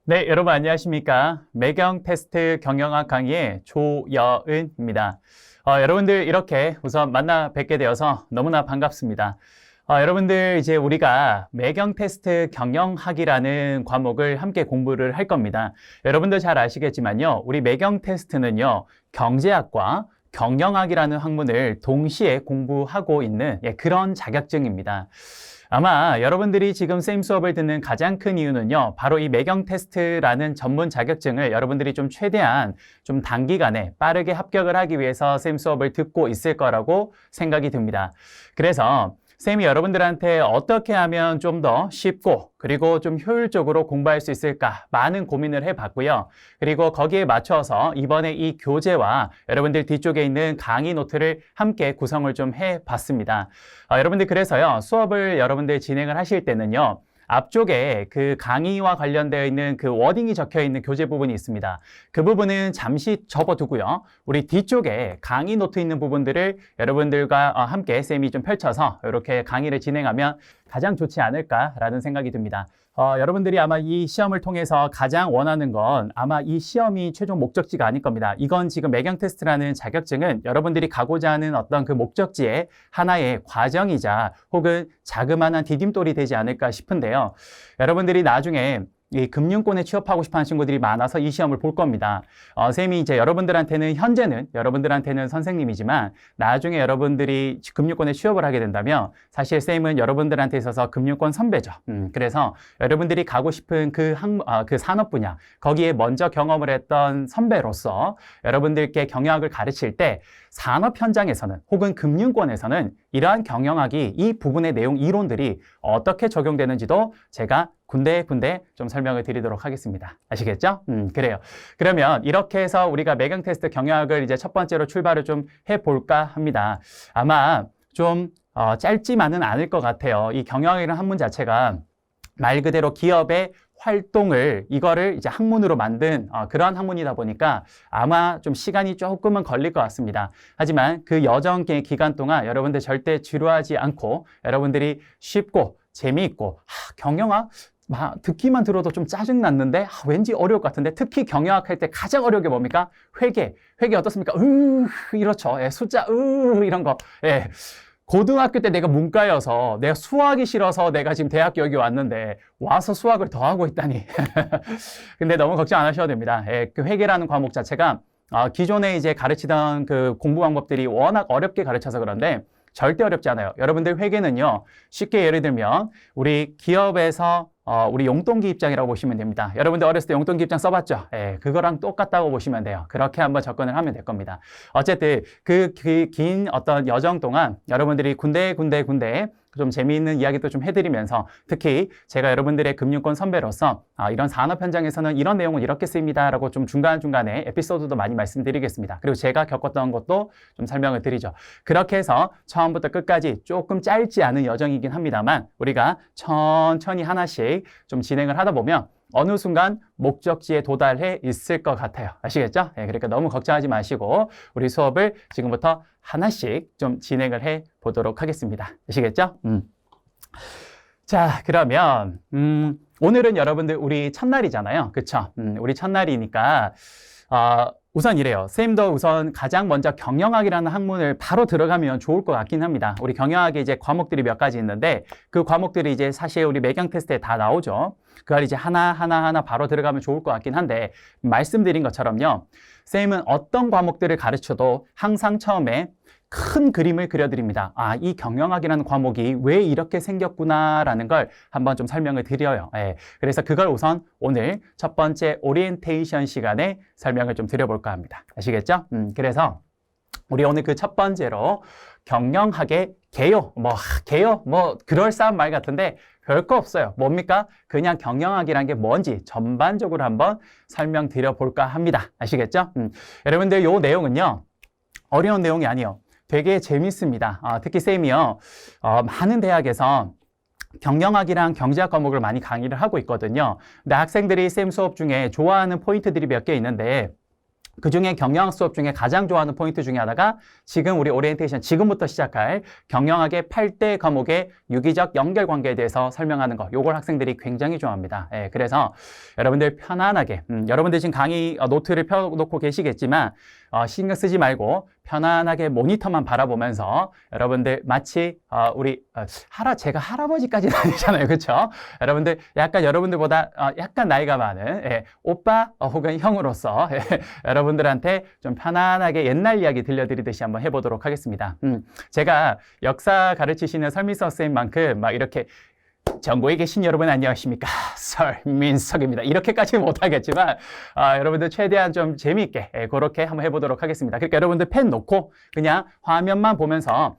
네, 여러분 안녕하십니까? 매경 테스트 경영학 강의의 조여은입니다. 여러분들 이렇게 우선 만나 뵙게 되어서 너무나 반갑습니다. 여러분들 이제 우리가 매경 테스트 경영학이라는 과목을 함께 공부를 할 겁니다. 여러분들 잘 아시겠지만요. 우리 매경 테스트는요. 경제학과 경영학이라는 학문을 동시에 공부하고 있는 그런 자격증입니다. 아마 여러분들이 지금 쌤 수업을 듣는 가장 큰 이유는요, 바로 이 매경 테스트라는 전문 자격증을 여러분들이 좀 최대한 좀 단기간에 빠르게 합격을 하기 위해서 쌤 수업을 듣고 있을 거라고 생각이 듭니다. 그래서 쌤이 여러분들한테 어떻게 하면 좀 더 쉽고 그리고 좀 효율적으로 공부할 수 있을까 많은 고민을 해봤고요. 그리고 거기에 맞춰서 이번에 이 교재와 여러분들 뒤쪽에 있는 강의 노트를 함께 구성을 좀 해봤습니다. 여러분들 그래서요. 수업을 여러분들 진행을 하실 때는요. 앞쪽에 그 강의와 관련되어 있는 그 워딩이 적혀 있는 교재 부분이 있습니다. 그 부분은 잠시 접어두고요. 우리 뒤쪽에 강의 노트 있는 부분들을 여러분들과 함께 쌤이 좀 펼쳐서 이렇게 강의를 진행하면 가장 좋지 않을까라는 생각이 듭니다. 여러분들이 아마 이 시험을 통해서 가장 원하는 건 아마 이 시험이 최종 목적지가 아닐 겁니다. 이건 지금 매경 테스트라는 자격증은 여러분들이 가고자 하는 어떤 그 목적지의 하나의 과정이자 혹은 자그마한 디딤돌이 되지 않을까 싶은데요. 여러분들이 나중에 이 금융권에 취업하고 싶어 하는 친구들이 많아서 이 시험을 볼 겁니다. 쌤이 이제 여러분들한테는 현재는 여러분들한테는 선생님이지만 나중에 여러분들이 금융권에 취업을 하게 된다면 사실 쌤은 여러분들한테 있어서 금융권 선배죠. 그래서 여러분들이 가고 싶은 그 산업 분야 거기에 먼저 경험을 했던 선배로서 여러분들께 경영학을 가르칠 때 산업 현장에서는 혹은 금융권에서는 이러한 경영학이 이 부분의 내용 이론들이 어떻게 적용되는지도 제가 군데군데 좀 설명을 드리도록 하겠습니다. 아시겠죠? 그래요. 그러면 이렇게 해서 우리가 매경 테스트 경영학을 이제 첫 번째로 출발을 좀 해볼까 합니다. 아마 좀 짧지만은 않을 것 같아요. 이 경영학이라는 학문 자체가 말 그대로 기업의 활동을 이거를 이제 학문으로 만든 그런 학문이다 보니까 아마 좀 시간이 조금은 걸릴 것 같습니다. 하지만 그 여정 기간 동안 여러분들 절대 지루하지 않고 여러분들이 쉽고 재미있고 경영학 듣기만 들어도 좀 짜증났는데 왠지 어려울 것 같은데 특히 경영학 할 때 가장 어려운 게 뭡니까? 회계 어떻습니까? 이렇죠. 숫자 이런 거. 고등학교 때 내가 문과여서 내가 수학이 싫어서 내가 지금 대학교 여기 왔는데 와서 수학을 더 하고 있다니. 근데 너무 걱정 안 하셔도 됩니다. 그 회계라는 과목 자체가 기존에 이제 가르치던 그 공부 방법들이 워낙 어렵게 가르쳐서 그런데 절대 어렵지 않아요. 여러분들 회계는요. 쉽게 예를 들면 우리 기업에서 우리 용돈기 입장이라고 보시면 됩니다. 여러분들 어렸을 때 용돈기 입장 써봤죠? 그거랑 똑같다고 보시면 돼요. 그렇게 한번 접근을 하면 될 겁니다. 어쨌든 그 긴 어떤 여정 동안 여러분들이 군데 좀 재미있는 이야기도 좀 해드리면서 특히 제가 여러분들의 금융권 선배로서 이런 산업 현장에서는 이런 내용은 이렇게 쓰입니다라고 좀 중간중간에 에피소드도 많이 말씀드리겠습니다. 그리고 제가 겪었던 것도 좀 설명을 드리죠. 그렇게 해서 처음부터 끝까지 조금 짧지 않은 여정이긴 합니다만 우리가 천천히 하나씩 좀 진행을 하다 보면 어느 순간 목적지에 도달해 있을 것 같아요. 아시겠죠? 그러니까 너무 걱정하지 마시고 우리 수업을 지금부터 하나씩 좀 진행을 해 보도록 하겠습니다. 아시겠죠? 자, 그러면 오늘은 여러분들 우리 첫날이잖아요. 그쵸? 우리 첫날이니까 우선 이래요. 쌤도 우선 가장 먼저 경영학이라는 학문을 바로 들어가면 좋을 것 같긴 합니다. 우리 경영학에 이제 과목들이 몇 가지 있는데 그 과목들이 이제 사실 우리 매경 테스트에 다 나오죠. 그걸 이제 하나 바로 들어가면 좋을 것 같긴 한데 말씀드린 것처럼요. 쌤은 어떤 과목들을 가르쳐도 항상 처음에 큰 그림을 그려드립니다. 이 경영학이라는 과목이 왜 이렇게 생겼구나라는 걸 한번 좀 설명을 드려요. 그래서 그걸 우선 오늘 첫 번째 오리엔테이션 시간에 설명을 좀 드려볼까 합니다. 아시겠죠? 그래서 우리 오늘 그 첫 번째로 경영학의 개요. 그럴싸한 말 같은데 별거 없어요. 뭡니까? 그냥 경영학이란 게 뭔지 전반적으로 한번 설명드려볼까 합니다. 아시겠죠? 여러분들 요 내용은요. 어려운 내용이 아니에요. 되게 재밌습니다. 특히 쌤이요. 많은 대학에서 경영학이랑 경제학 과목을 많이 강의를 하고 있거든요. 근데 학생들이 쌤 수업 중에 좋아하는 포인트들이 몇 개 있는데 그중에 경영학 수업 중에 가장 좋아하는 포인트 중에 하나가 지금 우리 오리엔테이션 지금부터 시작할 경영학의 8대 과목의 유기적 연결관계에 대해서 설명하는 거. 요걸 학생들이 굉장히 좋아합니다. 예, 그래서 여러분들 편안하게 여러분들 지금 강의 노트를 펴놓고 계시겠지만 신경 쓰지 말고 편안하게 모니터만 바라보면서 여러분들 마치 제가 할아버지까지는 아니잖아요. 그렇죠? 여러분들 약간 여러분들보다 약간 나이가 많은 오빠 혹은 형으로서 여러분들한테 좀 편안하게 옛날 이야기 들려드리듯이 한번 해보도록 하겠습니다. 제가 역사 가르치시는 설민석 선생님만큼 막 이렇게 전국에 계신 여러분 안녕하십니까? 설민석입니다. 이렇게까지는 못하겠지만 여러분들 최대한 좀 재미있게 그렇게 한번 해보도록 하겠습니다. 그러니까 여러분들 펜 놓고 그냥 화면만 보면서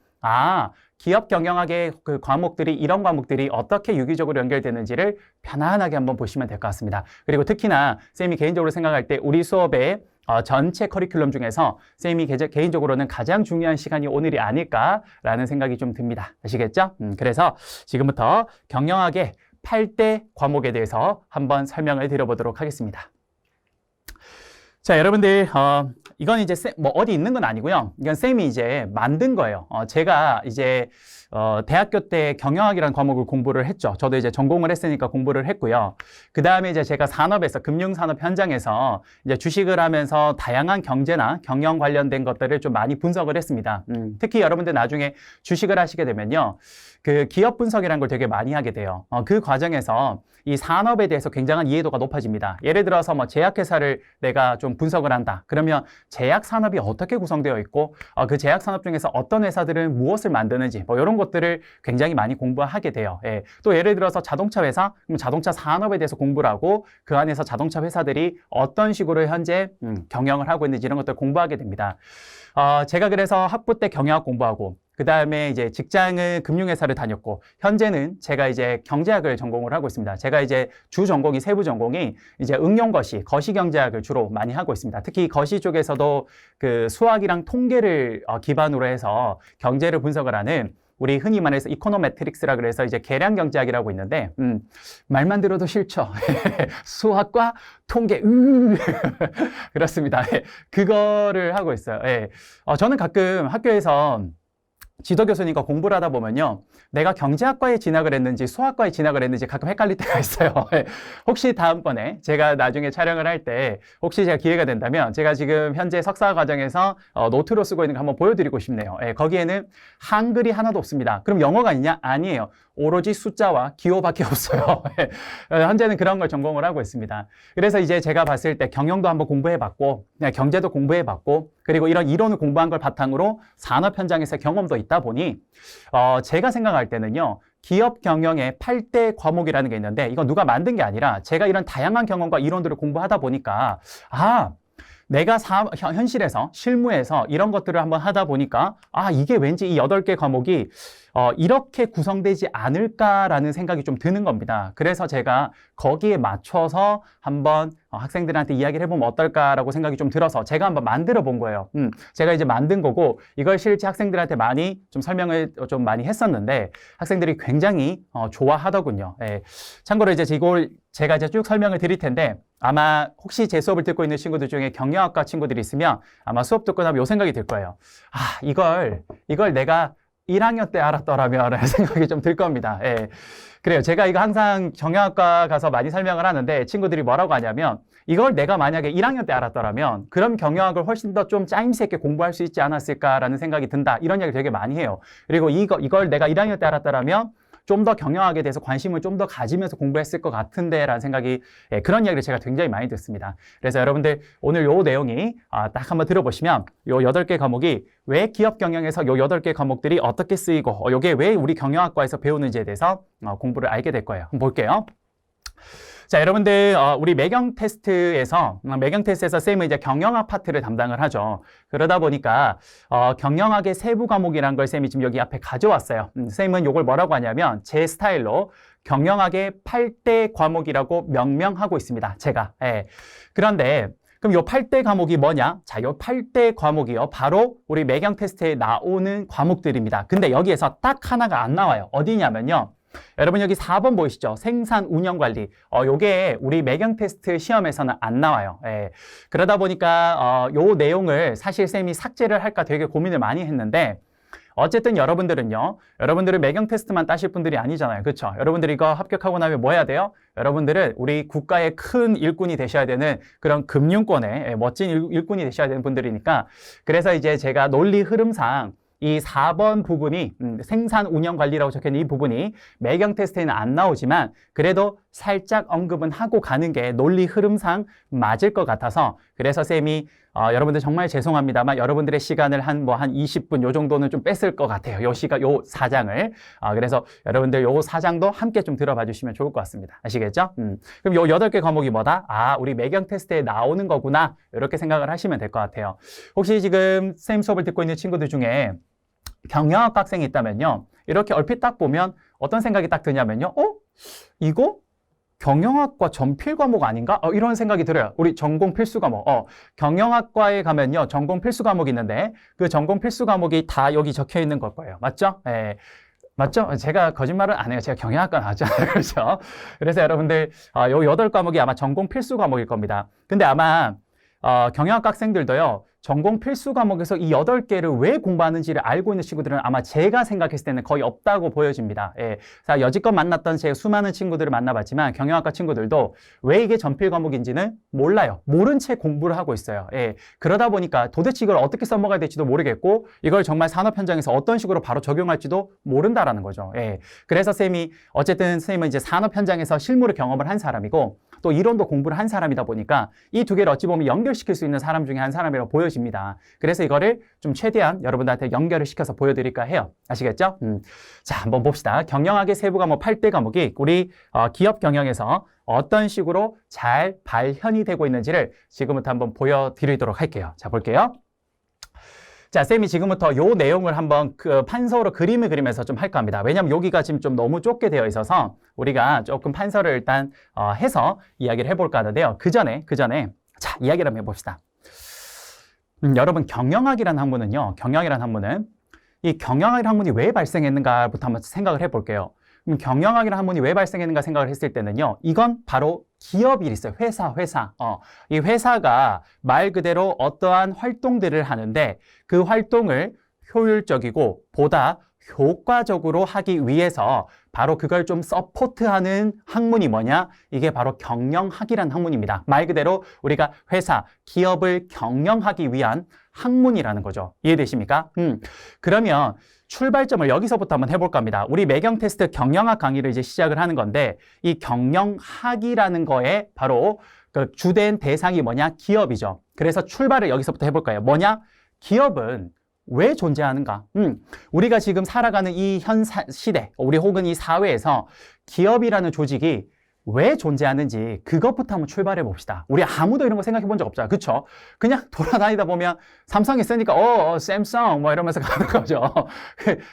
기업 경영학의 그 과목들이 이런 과목들이 어떻게 유기적으로 연결되는지를 편안하게 한번 보시면 될 것 같습니다. 그리고 특히나 쌤이 개인적으로 생각할 때 우리 수업의 전체 커리큘럼 중에서 쌤이 개인적으로는 가장 중요한 시간이 오늘이 아닐까라는 생각이 좀 듭니다. 아시겠죠? 그래서 지금부터 경영학의 8대 과목에 대해서 한번 설명을 드려보도록 하겠습니다. 자, 여러분들 이건 이제 어디 있는 건 아니고요. 이건 쌤이 이제 만든 거예요. 제가 이제 대학교 때 경영학이라는 과목을 공부를 했죠. 저도 이제 전공을 했으니까 공부를 했고요. 그 다음에 이제 제가 산업에서 금융산업 현장에서 이제 주식을 하면서 다양한 경제나 경영 관련된 것들을 좀 많이 분석을 했습니다. 특히 여러분들 나중에 주식을 하시게 되면요. 그 기업 분석이라는 걸 되게 많이 하게 돼요. 그 과정에서 이 산업에 대해서 굉장한 이해도가 높아집니다. 예를 들어서 뭐 제약회사를 내가 좀 분석을 한다. 그러면 제약 산업이 어떻게 구성되어 있고 그 제약 산업 중에서 어떤 회사들은 무엇을 만드는지 뭐 이런 것들을 굉장히 많이 공부하게 돼요. 예. 또 예를 들어서 자동차 회사, 그럼 자동차 산업에 대해서 공부를 하고 그 안에서 자동차 회사들이 어떤 식으로 현재 경영을 하고 있는지 이런 것들을 공부하게 됩니다. 제가 그래서 학부 때 경영학 공부하고 그 다음에 이제 직장은 금융회사를 다녔고 현재는 제가 이제 경제학을 전공을 하고 있습니다. 제가 이제 주 전공이 세부 전공이 이제 응용거시, 거시경제학을 주로 많이 하고 있습니다. 특히 거시 쪽에서도 그 수학이랑 통계를 기반으로 해서 경제를 분석을 하는 우리 흔히 말해서 이코노메트릭스라 그래서 이제 계량 경제학이라고 있는데 말만 들어도 싫죠. 수학과 통계 그렇습니다. 그거를 하고 있어요. 저는 가끔 학교에서 지도 교수님과 공부를 하다 보면요. 내가 경제학과에 진학을 했는지 수학과에 진학을 했는지 가끔 헷갈릴 때가 있어요. 혹시 다음번에 제가 나중에 촬영을 할 때 혹시 제가 기회가 된다면 제가 지금 현재 석사 과정에서 노트로 쓰고 있는 거 한번 보여드리고 싶네요. 거기에는 한글이 하나도 없습니다. 그럼 영어가 있냐? 아니에요. 오로지 숫자와 기호밖에 없어요. 현재는 그런 걸 전공을 하고 있습니다. 그래서 이제 제가 봤을 때 경영도 한번 공부해봤고 경제도 공부해봤고 그리고 이런 이론을 공부한 걸 바탕으로 산업 현장에서 경험도 있다 보니 제가 생각할 때는요. 기업 경영의 8대 과목이라는 게 있는데 이건 누가 만든 게 아니라 제가 이런 다양한 경험과 이론들을 공부하다 보니까 내가 현실에서 실무에서 이런 것들을 한번 하다 보니까 이게 왠지 이 8개 과목이 이렇게 구성되지 않을까라는 생각이 좀 드는 겁니다. 그래서 제가 거기에 맞춰서 한번 학생들한테 이야기를 해보면 어떨까라고 생각이 좀 들어서 제가 한번 만들어 본 거예요. 제가 이제 만든 거고 이걸 실제 학생들한테 많이 좀 설명을 좀 많이 했었는데 학생들이 굉장히 좋아하더군요. 참고로 이제 이걸 제가 이제 쭉 설명을 드릴 텐데 아마 혹시 제 수업을 듣고 있는 친구들 중에 경영학과 친구들이 있으면 아마 수업 듣고 나면 요 생각이 들 거예요. 이걸 내가 1학년 때 알았더라면 라는 생각이 좀 들 겁니다. 그래요. 제가 이거 항상 경영학과 가서 많이 설명을 하는데 친구들이 뭐라고 하냐면 이걸 내가 만약에 1학년 때 알았더라면 그럼 경영학을 훨씬 더 좀 짜임새 있게 공부할 수 있지 않았을까라는 생각이 든다. 이런 얘기를 되게 많이 해요. 그리고 이걸 내가 1학년 때 알았더라면 좀 더 경영학에 대해서 관심을 좀 더 가지면서 공부했을 것 같은데 라는 생각이 그런 이야기를 제가 굉장히 많이 듣습니다. 그래서 여러분들 오늘 요 내용이 딱 한번 들어보시면 요 8개 과목이 왜 기업 경영에서 요 8개 과목들이 어떻게 쓰이고 요게 왜 우리 경영학과에서 배우는지에 대해서 공부를 알게 될 거예요. 한번 볼게요. 자, 여러분들 우리 매경 테스트에서 쌤은 이제 경영학 파트를 담당을 하죠. 그러다 보니까 경영학의 세부 과목이란 걸 쌤이 지금 여기 앞에 가져왔어요. 쌤은 요걸 뭐라고 하냐면 제 스타일로 경영학의 8대 과목이라고 명명하고 있습니다. 제가. 그런데 그럼 요 8대 과목이 뭐냐? 자, 요 8대 과목이요. 바로 우리 매경 테스트에 나오는 과목들입니다. 근데 여기에서 딱 하나가 안 나와요. 어디냐면요. 여러분 여기 4번 보이시죠? 생산 운영 관리. 요게 우리 매경 테스트 시험에서는 안 나와요. 예. 그러다 보니까 요 내용을 사실 쌤이 삭제를 할까 되게 고민을 많이 했는데 어쨌든 여러분들은 매경 테스트만 따실 분들이 아니잖아요. 그렇죠? 여러분들이 이거 합격하고 나면 뭐 해야 돼요? 여러분들은 우리 국가의 큰 일꾼이 되셔야 되는 그런 금융권의 멋진 일꾼이 되셔야 되는 분들이니까 그래서 이제 제가 논리 흐름상 이 4번 부분이 생산 운영 관리라고 적혀있는 이 부분이 매경 테스트에는 안 나오지만 그래도 살짝 언급은 하고 가는 게 논리 흐름상 맞을 것 같아서 그래서 쌤이 여러분들 정말 죄송합니다만 여러분들의 시간을 한 20분 요 정도는 좀 뺐을 것 같아요. 요 4장을. 그래서 여러분들 요 4장도 함께 좀 들어봐 주시면 좋을 것 같습니다. 아시겠죠? 그럼 요 8개 과목이 뭐다? 우리 매경 테스트에 나오는 거구나. 이렇게 생각을 하시면 될 것 같아요. 혹시 지금 쌤 수업을 듣고 있는 친구들 중에 경영학과 학생이 있다면요. 이렇게 얼핏 딱 보면 어떤 생각이 딱 드냐면요. 이거 경영학과 전필 과목 아닌가? 이런 생각이 들어요. 우리 전공 필수 과목. 경영학과에 가면요. 전공 필수 과목이 있는데 그 전공 필수 과목이 다 여기 적혀 있는 걸 거예요. 맞죠? 예. 맞죠? 제가 거짓말을 안 해요. 제가 경영학과 나왔잖아요. 그렇죠? 그래서 여러분들 요 8과목이 아마 전공 필수 과목일 겁니다. 근데 아마 경영학과 학생들도요. 전공 필수 과목에서 이 8개를 왜 공부하는지를 알고 있는 친구들은 아마 제가 생각했을 때는 거의 없다고 보여집니다. 예. 자, 여지껏 만났던 제 수많은 친구들을 만나봤지만 경영학과 친구들도 왜 이게 전필 과목인지는 몰라요. 모른 채 공부를 하고 있어요. 예. 그러다 보니까 도대체 이걸 어떻게 써먹어야 될지도 모르겠고 이걸 정말 산업 현장에서 어떤 식으로 바로 적용할지도 모른다라는 거죠. 예. 그래서 어쨌든 쌤은 이제 산업 현장에서 실무를 경험을 한 사람이고 또 이론도 공부를 한 사람이다 보니까 이 두 개를 어찌 보면 연결시킬 수 있는 사람 중에 한 사람이라고 보여집니다. 그래서 이거를 좀 최대한 여러분들한테 연결을 시켜서 보여드릴까 해요. 아시겠죠? 자, 한번 봅시다. 경영학의 세부 과목 8대 과목이 우리 기업 경영에서 어떤 식으로 잘 발현이 되고 있는지를 지금부터 한번 보여드리도록 할게요. 자, 볼게요. 자, 쌤이 지금부터 요 내용을 한번 판서로 그림을 그리면서 좀 할까 합니다. 왜냐면 여기가 지금 좀 너무 좁게 되어 있어서 우리가 조금 판서를 일단 해서 이야기를 해볼까 하는데요. 그 전에 자, 이야기를 한번 해봅시다. 여러분 경영학이라는 학문은 이 경영학이라는 학문이 왜 발생했는가부터 한번 생각을 해볼게요. 경영학이라는 학문이 왜 발생했는가 생각을 했을 때는요. 이건 바로 기업이 있어요. 회사. 이 회사가 말 그대로 어떠한 활동들을 하는데 그 활동을 효율적이고 보다 효과적으로 하기 위해서 바로 그걸 좀 서포트하는 학문이 뭐냐? 이게 바로 경영학이라는 학문입니다. 말 그대로 우리가 회사, 기업을 경영하기 위한 학문이라는 거죠. 이해되십니까? 그러면 출발점을 여기서부터 한번 해볼까 합니다. 우리 매경 테스트 경영학 강의를 이제 시작을 하는 건데 이 경영학이라는 거에 바로 그 주된 대상이 뭐냐? 기업이죠. 그래서 출발을 여기서부터 해볼까요? 뭐냐? 기업은 왜 존재하는가? 우리가 지금 살아가는 이 현 시대, 우리 혹은 이 사회에서 기업이라는 조직이 왜 존재하는지 그것부터 한번 출발해 봅시다. 우리 아무도 이런 거 생각해 본 적 없잖아. 그쵸? 그냥 돌아다니다 보면 삼성이 쓰니까 샘성 뭐 이러면서 가는 거죠.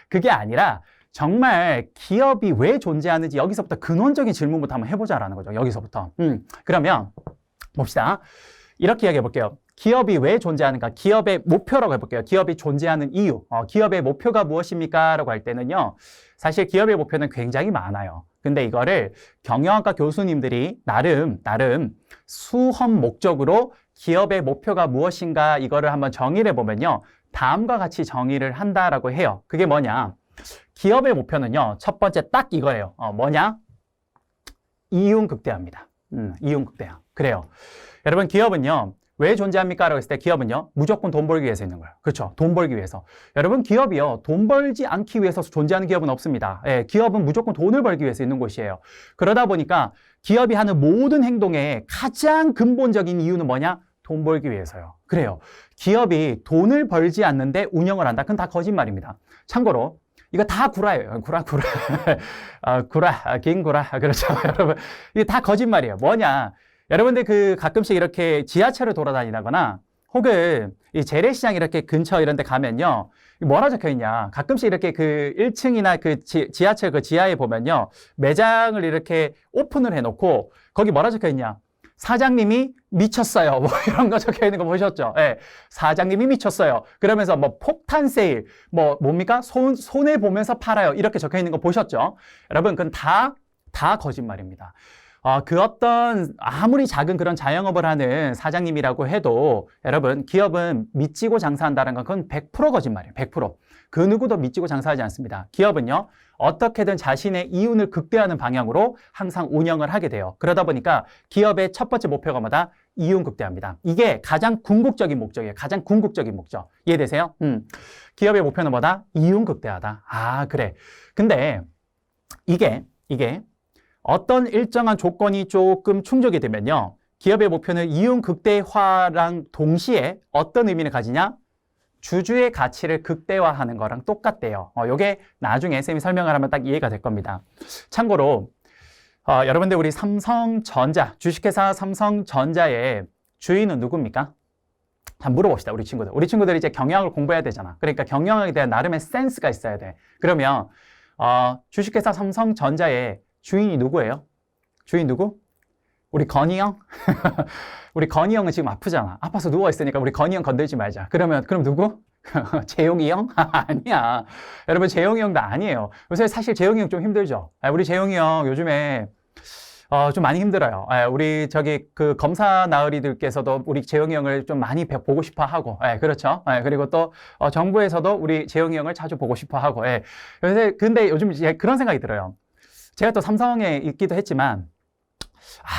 그게 아니라 정말 기업이 왜 존재하는지 여기서부터 근원적인 질문부터 한번 해보자라는 거죠. 여기서부터. 그러면 봅시다. 이렇게 이야기해 볼게요. 기업이 왜 존재하는가? 기업의 목표라고 해볼게요. 기업이 존재하는 이유. 기업의 목표가 무엇입니까? 라고 할 때는요. 사실 기업의 목표는 굉장히 많아요. 근데 이거를 경영학과 교수님들이 나름 수험 목적으로 기업의 목표가 무엇인가 이거를 한번 정의를 해보면요. 다음과 같이 정의를 한다라고 해요. 그게 뭐냐? 기업의 목표는요. 첫 번째 딱 이거예요. 뭐냐? 이윤극대화입니다. 이윤극대화. 그래요. 여러분 기업은요. 왜 존재합니까? 라고 했을 때 기업은요. 무조건 돈 벌기 위해서 있는 거예요. 그렇죠? 돈 벌기 위해서. 여러분 기업이요. 돈 벌지 않기 위해서 존재하는 기업은 없습니다. 예, 기업은 무조건 돈을 벌기 위해서 있는 곳이에요. 그러다 보니까 기업이 하는 모든 행동의 가장 근본적인 이유는 뭐냐? 돈 벌기 위해서요. 그래요. 기업이 돈을 벌지 않는데 운영을 한다. 그건 다 거짓말입니다. 참고로 이거 다 구라예요. 구라. 긴 구라. 그렇죠. 여러분. 이게 다 거짓말이에요. 뭐냐? 여러분들 가끔씩 이렇게 지하철을 돌아다니다거나 혹은 이 재래시장 이렇게 근처 이런 데 가면요. 뭐라 적혀 있냐. 가끔씩 이렇게 1층이나 지하철 지하에 보면요. 매장을 이렇게 오픈을 해놓고 거기 뭐라 적혀 있냐. 사장님이 미쳤어요. 뭐 이런 거 적혀 있는 거 보셨죠? 예. 사장님이 미쳤어요. 그러면서 뭐 폭탄 세일, 뭐 뭡니까? 손해 보면서 팔아요. 이렇게 적혀 있는 거 보셨죠? 여러분, 그건 다 거짓말입니다. 그 어떤 아무리 작은 그런 자영업을 하는 사장님이라고 해도 여러분, 기업은 미치고 장사한다는 건 그건 100% 거짓말이에요. 100%. 그 누구도 미치고 장사하지 않습니다. 기업은요, 어떻게든 자신의 이윤을 극대화하는 방향으로 항상 운영을 하게 돼요. 그러다 보니까 기업의 첫 번째 목표가 뭐다? 이윤 극대화입니다. 이게 가장 궁극적인 목적이에요. 가장 궁극적인 목적. 이해되세요? 기업의 목표는 뭐다? 이윤 극대화다. 아, 그래. 근데 이게 어떤 일정한 조건이 조금 충족이 되면요, 기업의 목표는 이윤 극대화랑 동시에 어떤 의미를 가지냐? 주주의 가치를 극대화하는 거랑 똑같대요. 요게 나중에 쌤이 설명을 하면 딱 이해가 될 겁니다. 참고로 여러분들 우리 삼성전자, 주식회사 삼성전자의 주인은 누굽니까? 한번 물어봅시다, 우리 친구들. 우리 친구들이 이제 경영을 공부해야 되잖아. 그러니까 경영에 대한 나름의 센스가 있어야 돼. 그러면 주식회사 삼성전자의 주인이 누구예요? 주인 누구? 우리 건희 형? 우리 건희 형은 지금 아프잖아. 아파서 누워있으니까 우리 건희 형 건들지 말자. 그럼 누구? 재용이 형? 아니야. 여러분, 재용이 형도 아니에요. 요새 사실 재용이 형 좀 힘들죠? 우리 재용이 형 요즘에 좀 많이 힘들어요. 우리 그 검사 나으리들께서도 우리 재용이 형을 좀 많이 보고 싶어 하고, 그렇죠. 그리고 또 정부에서도 우리 재용이 형을 자주 보고 싶어 하고, 요새 근데 요즘 이제 그런 생각이 들어요. 제가 또 삼성에 있기도 했지만,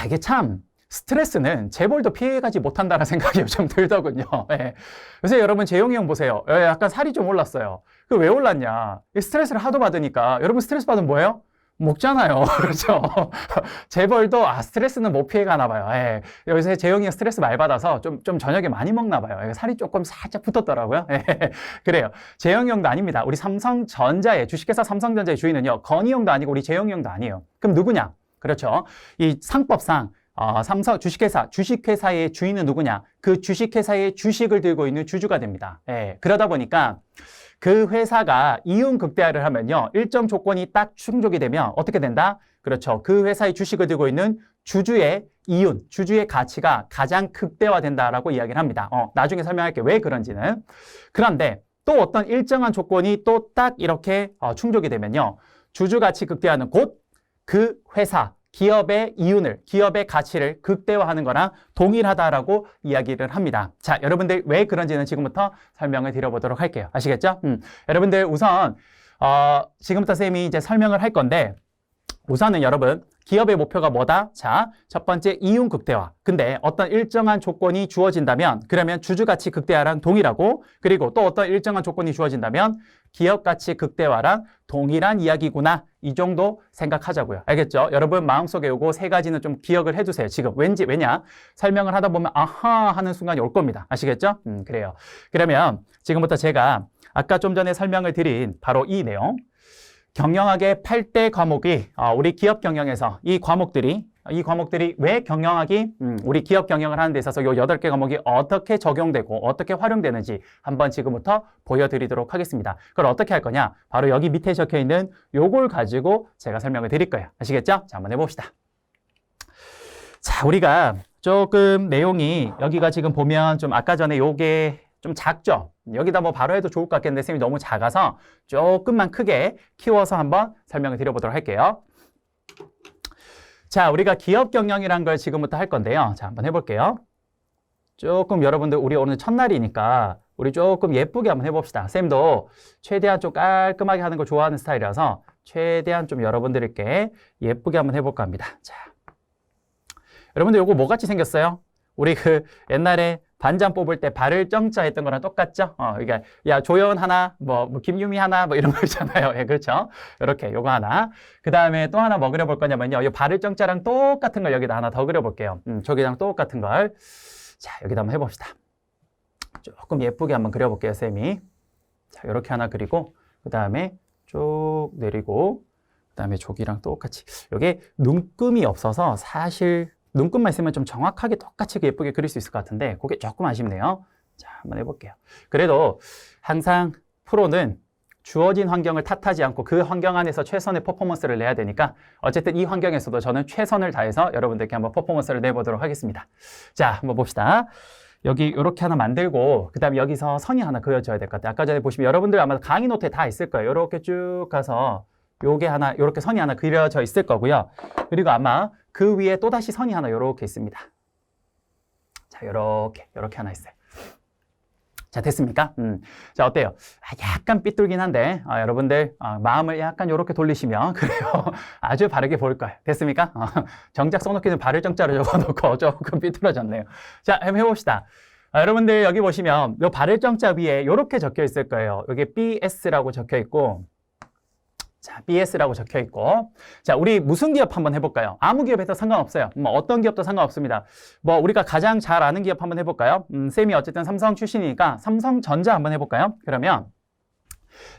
이게 참 스트레스는 재벌도 피해가지 못한다는 생각이 요즘 들더군요. 요새 여러분 재용이 형 보세요. 약간 살이 좀 올랐어요. 그 왜 올랐냐? 스트레스를 하도 받으니까. 여러분 스트레스 받으면 뭐예요? 먹잖아요. 그렇죠? 재벌도 스트레스는 못 피해가나 봐요. 요새 재용이 형 스트레스 많이 받아서 좀 저녁에 많이 먹나 봐요. 살이 조금 살짝 붙었더라고요. 그래요. 재용이 형도 아닙니다. 우리 삼성전자의 주식회사 삼성전자의 주인은요, 건희 형도 아니고 우리 재용이 형도 아니에요. 그럼 누구냐? 그렇죠. 이 상법상 삼성 주식회사의 주인은 누구냐? 그 주식회사의 주식을 들고 있는 주주가 됩니다. 그러다 보니까 그 회사가 이윤 극대화를 하면요, 일정 조건이 딱 충족이 되면 어떻게 된다? 그렇죠. 그 회사의 주식을 들고 있는 주주의 이윤, 주주의 가치가 가장 극대화된다라고 이야기를 합니다. 나중에 설명할게요. 왜 그런지는. 그런데 또 어떤 일정한 조건이 또 딱 이렇게 충족이 되면요, 주주 가치 극대화는 곧 그 회사, 기업의 이윤을, 기업의 가치를 극대화하는 거랑 동일하다라고 이야기를 합니다. 자, 여러분들 왜 그런지는 지금부터 설명을 드려보도록 할게요. 아시겠죠? 여러분들 우선 지금부터 쌤이 이제 설명을 할 건데, 우선은 여러분 기업의 목표가 뭐다? 자, 첫 번째 이윤 극대화. 근데 어떤 일정한 조건이 주어진다면 그러면 주주 가치 극대화랑 동일하고, 그리고 또 어떤 일정한 조건이 주어진다면 기업 가치 극대화랑 동일한 이야기구나. 이 정도 생각하자고요. 알겠죠? 여러분 마음속에 요거 세 가지는 좀 기억을 해두세요. 지금 왜냐? 설명을 하다 보면 아하 하는 순간이 올 겁니다. 아시겠죠? 그래요. 그러면 지금부터 제가 아까 좀 전에 설명을 드린 바로 이 내용, 경영학의 8대 과목이 우리 기업 경영에서 이 과목들이 왜 경영학이 우리 기업 경영을 하는 데 있어서 이 8개 과목이 어떻게 적용되고 어떻게 활용되는지 한번 지금부터 보여드리도록 하겠습니다. 그걸 어떻게 할 거냐? 바로 여기 밑에 적혀 있는 요걸 가지고 제가 설명을 드릴 거예요. 아시겠죠? 자, 한번 해봅시다. 자, 우리가 조금 내용이 여기가 지금 보면 좀 아까 전에 요게 좀 작죠? 여기다 뭐 바로 해도 좋을 것 같겠는데 쌤이 너무 작아서 조금만 크게 키워서 한번 설명을 드려보도록 할게요. 자, 우리가 기업 경영이란 걸 지금부터 할 건데요. 자, 한번 해볼게요. 조금 여러분들 우리 오늘 첫날이니까 우리 조금 예쁘게 한번 해봅시다. 쌤도 최대한 좀 깔끔하게 하는 걸 좋아하는 스타일이라서 최대한 좀 여러분들께 예쁘게 한번 해볼까 합니다. 자, 여러분들 요거 뭐 같이 생겼어요? 우리 그 옛날에 반장 뽑을 때 발을 정자 했던 거랑 똑같죠? 그러니까 야 조연 하나, 뭐 김유미 하나, 뭐 이런 거 있잖아요. 그렇죠? 이렇게 요거 하나. 그 다음에 또 하나 뭐 그려볼 거냐면요, 이 발을 정자랑 똑같은 걸 여기다 하나 더 그려볼게요. 저기랑 똑같은 걸. 자, 여기다 한번 해봅시다. 조금 예쁘게 한번 그려볼게요, 쌤이. 자, 이렇게 하나 그리고 그 다음에 쭉 내리고 그 다음에 저기랑 똑같이. 이게 눈금이 없어서 사실 눈금만 있으면 좀 정확하게 똑같이 예쁘게 그릴 수 있을 것 같은데 그게 조금 아쉽네요. 자, 한번 해볼게요. 그래도 항상 프로는 주어진 환경을 탓하지 않고 그 환경 안에서 최선의 퍼포먼스를 내야 되니까 어쨌든 이 환경에서도 저는 최선을 다해서 여러분들께 한번 퍼포먼스를 내보도록 하겠습니다. 자, 한번 봅시다. 여기 이렇게 하나 만들고 그 다음에 여기서 선이 하나 그려져야 될 것 같아요. 아까 전에 보시면 여러분들 아마 강의 노트에 다 있을 거예요. 이렇게 쭉 가서 요게 하나, 이렇게 선이 하나 그려져 있을 거고요. 그리고 아마 그 위에 또다시 선이 하나 이렇게 있습니다. 자, 이렇게 하나 있어요. 자, 됐습니까? 자, 어때요? 약간 삐뚤긴 한데, 여러분들, 마음을 약간 이렇게 돌리시면, 그래요. 아주 바르게 보일 거예요. 됐습니까? 정작 써놓기는 바를 정자로 적어놓고 조금 삐뚤어졌네요. 자, 한번 해봅시다. 여러분들, 여기 보시면, 요 바를 정자 위에 이렇게 적혀 있을 거예요. 여기 BS라고 적혀 있고, 자, BS라고 적혀 있고. 자, 우리 무슨 기업 한번 해볼까요? 아무 기업에도 상관없어요. 뭐 어떤 기업도 상관없습니다. 뭐 우리가 가장 잘 아는 기업 한번 해볼까요? 쌤이 어쨌든 삼성 출신이니까 삼성전자 한번 해볼까요? 그러면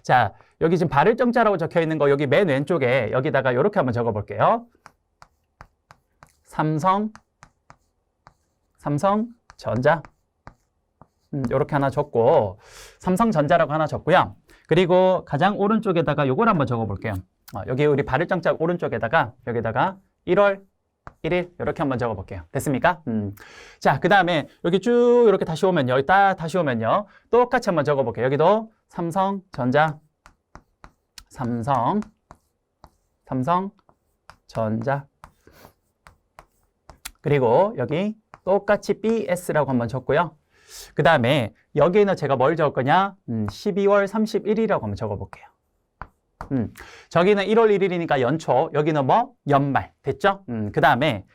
자, 여기 지금 바를 정자라고 적혀 있는 거 여기 맨 왼쪽에 여기다가 이렇게 한번 적어볼게요. 삼성전자. 이렇게 하나 적고 삼성전자라고 하나 적고요. 그리고 가장 오른쪽에다가 요걸 한번 적어볼게요. 여기 우리 바를 정자 오른쪽에다가 여기다가 1월 1일 이렇게 한번 적어볼게요. 됐습니까? 자, 그 다음에 여기 쭉 이렇게 다시 오면요. 여기 딱 다시 오면요. 똑같이 한번 적어볼게요. 여기도 삼성전자 그리고 여기 똑같이 BS라고 한번 적고요. 그 다음에 여기에는 제가 뭘 적을 거냐? 12월 31일이라고 한번 적어볼게요. 저기는 1월 1일이니까 연초, 여기는 뭐? 연말. 됐죠? 그 다음에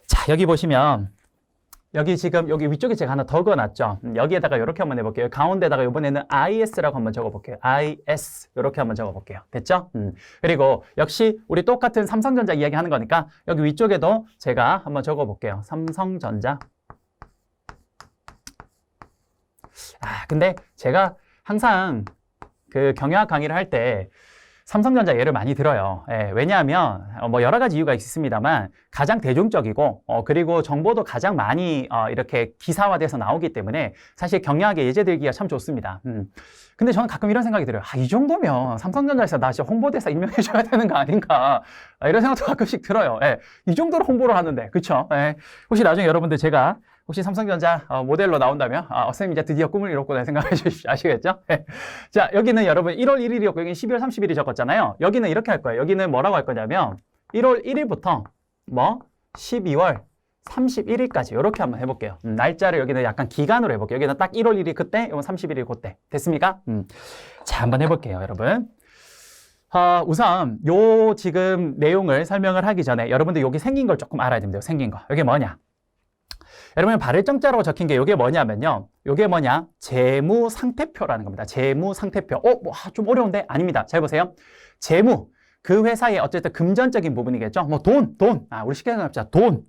자, 여기 보시면 여기 지금 여기 위쪽에 제가 하나 더 그어놨죠? 여기에다가 이렇게 한번 해볼게요. 가운데다가 이번에는 IS라고 한번 적어볼게요. IS 이렇게 한번 적어볼게요. 됐죠? 그리고 역시 우리 똑같은 삼성전자 이야기 하는 거니까 여기 위쪽에도 제가 한번 적어볼게요. 삼성전자. 근데 제가 항상 그 경영학 강의를 할 때 삼성전자 예를 많이 들어요. 왜냐하면 뭐 여러 가지 이유가 있습니다만 가장 대중적이고 그리고 정보도 가장 많이 이렇게 기사화돼서 나오기 때문에 사실 경영학에 예제 들기가 참 좋습니다. 근데 저는 가끔 이런 생각이 들어요. 이 정도면 삼성전자에서 나 진짜 홍보대사 임명해줘야 되는 거 아닌가 이런 생각도 가끔씩 들어요. 이 정도로 홍보를 하는데 그쵸? 혹시 나중에 여러분들 제가 혹시 삼성전자 모델로 나온다면 선생님 이제 드디어 꿈을 이뤘구나 생각해 주십시오. 아시겠죠? 자, 여기는 여러분 1월 1일이었고 여기는 12월 30일이 적었잖아요. 여기는 이렇게 할 거예요. 여기는 뭐라고 할 거냐면 1월 1일부터 뭐 12월 31일까지 이렇게 한번 해볼게요. 날짜를 여기는 약간 기간으로 해볼게요. 여기는 딱 1월 1일 그때, 이건 31일 그때. 됐습니까? 자, 한번 해볼게요, 여러분. 우선 요 지금 내용을 설명을 하기 전에 여러분들 여기 생긴 걸 조금 알아야 됩니다. 생긴 거. 이게 뭐냐? 여러분 발을정자라고 적힌 게 이게 뭐냐면요. 이게 뭐냐? 재무상태표라는 겁니다. 재무상태표. 좀 어려운데? 아닙니다. 잘 보세요. 재무. 그 회사의 어쨌든 금전적인 부분이겠죠. 뭐 돈. 우리 쉽게 생각합시다. 돈.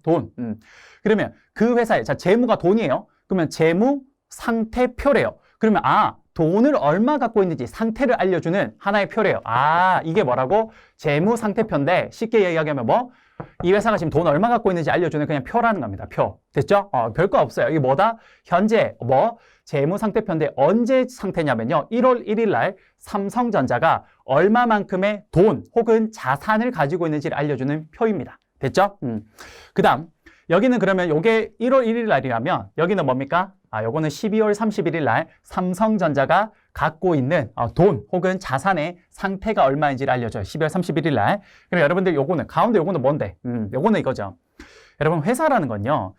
그러면 그 회사의 재무가 돈이에요. 그러면 재무상태표래요. 그러면 돈을 얼마 갖고 있는지 상태를 알려주는 하나의 표래요. 이게 뭐라고? 재무상태표인데 쉽게 이야기하면 뭐? 이 회사가 지금 돈 얼마 갖고 있는지 알려주는 그냥 표라는 겁니다. 표. 됐죠? 별거 없어요. 이게 뭐다? 현재 재무상태표인데 언제 상태냐면요. 1월 1일 날 삼성전자가 얼마만큼의 돈 혹은 자산을 가지고 있는지를 알려주는 표입니다. 됐죠? 그 다음 여기는 그러면 요게 1월 1일 날이라면 여기는 뭡니까? 요거는 12월 31일 날 삼성전자가 갖고 있는 돈 혹은 자산의 상태가 얼마인지를 알려줘요. 12월 31일 날. 그럼 여러분들 요거는 가운데 요거는 뭔데? 요거는 이거죠. 여러분 회사라는 건요.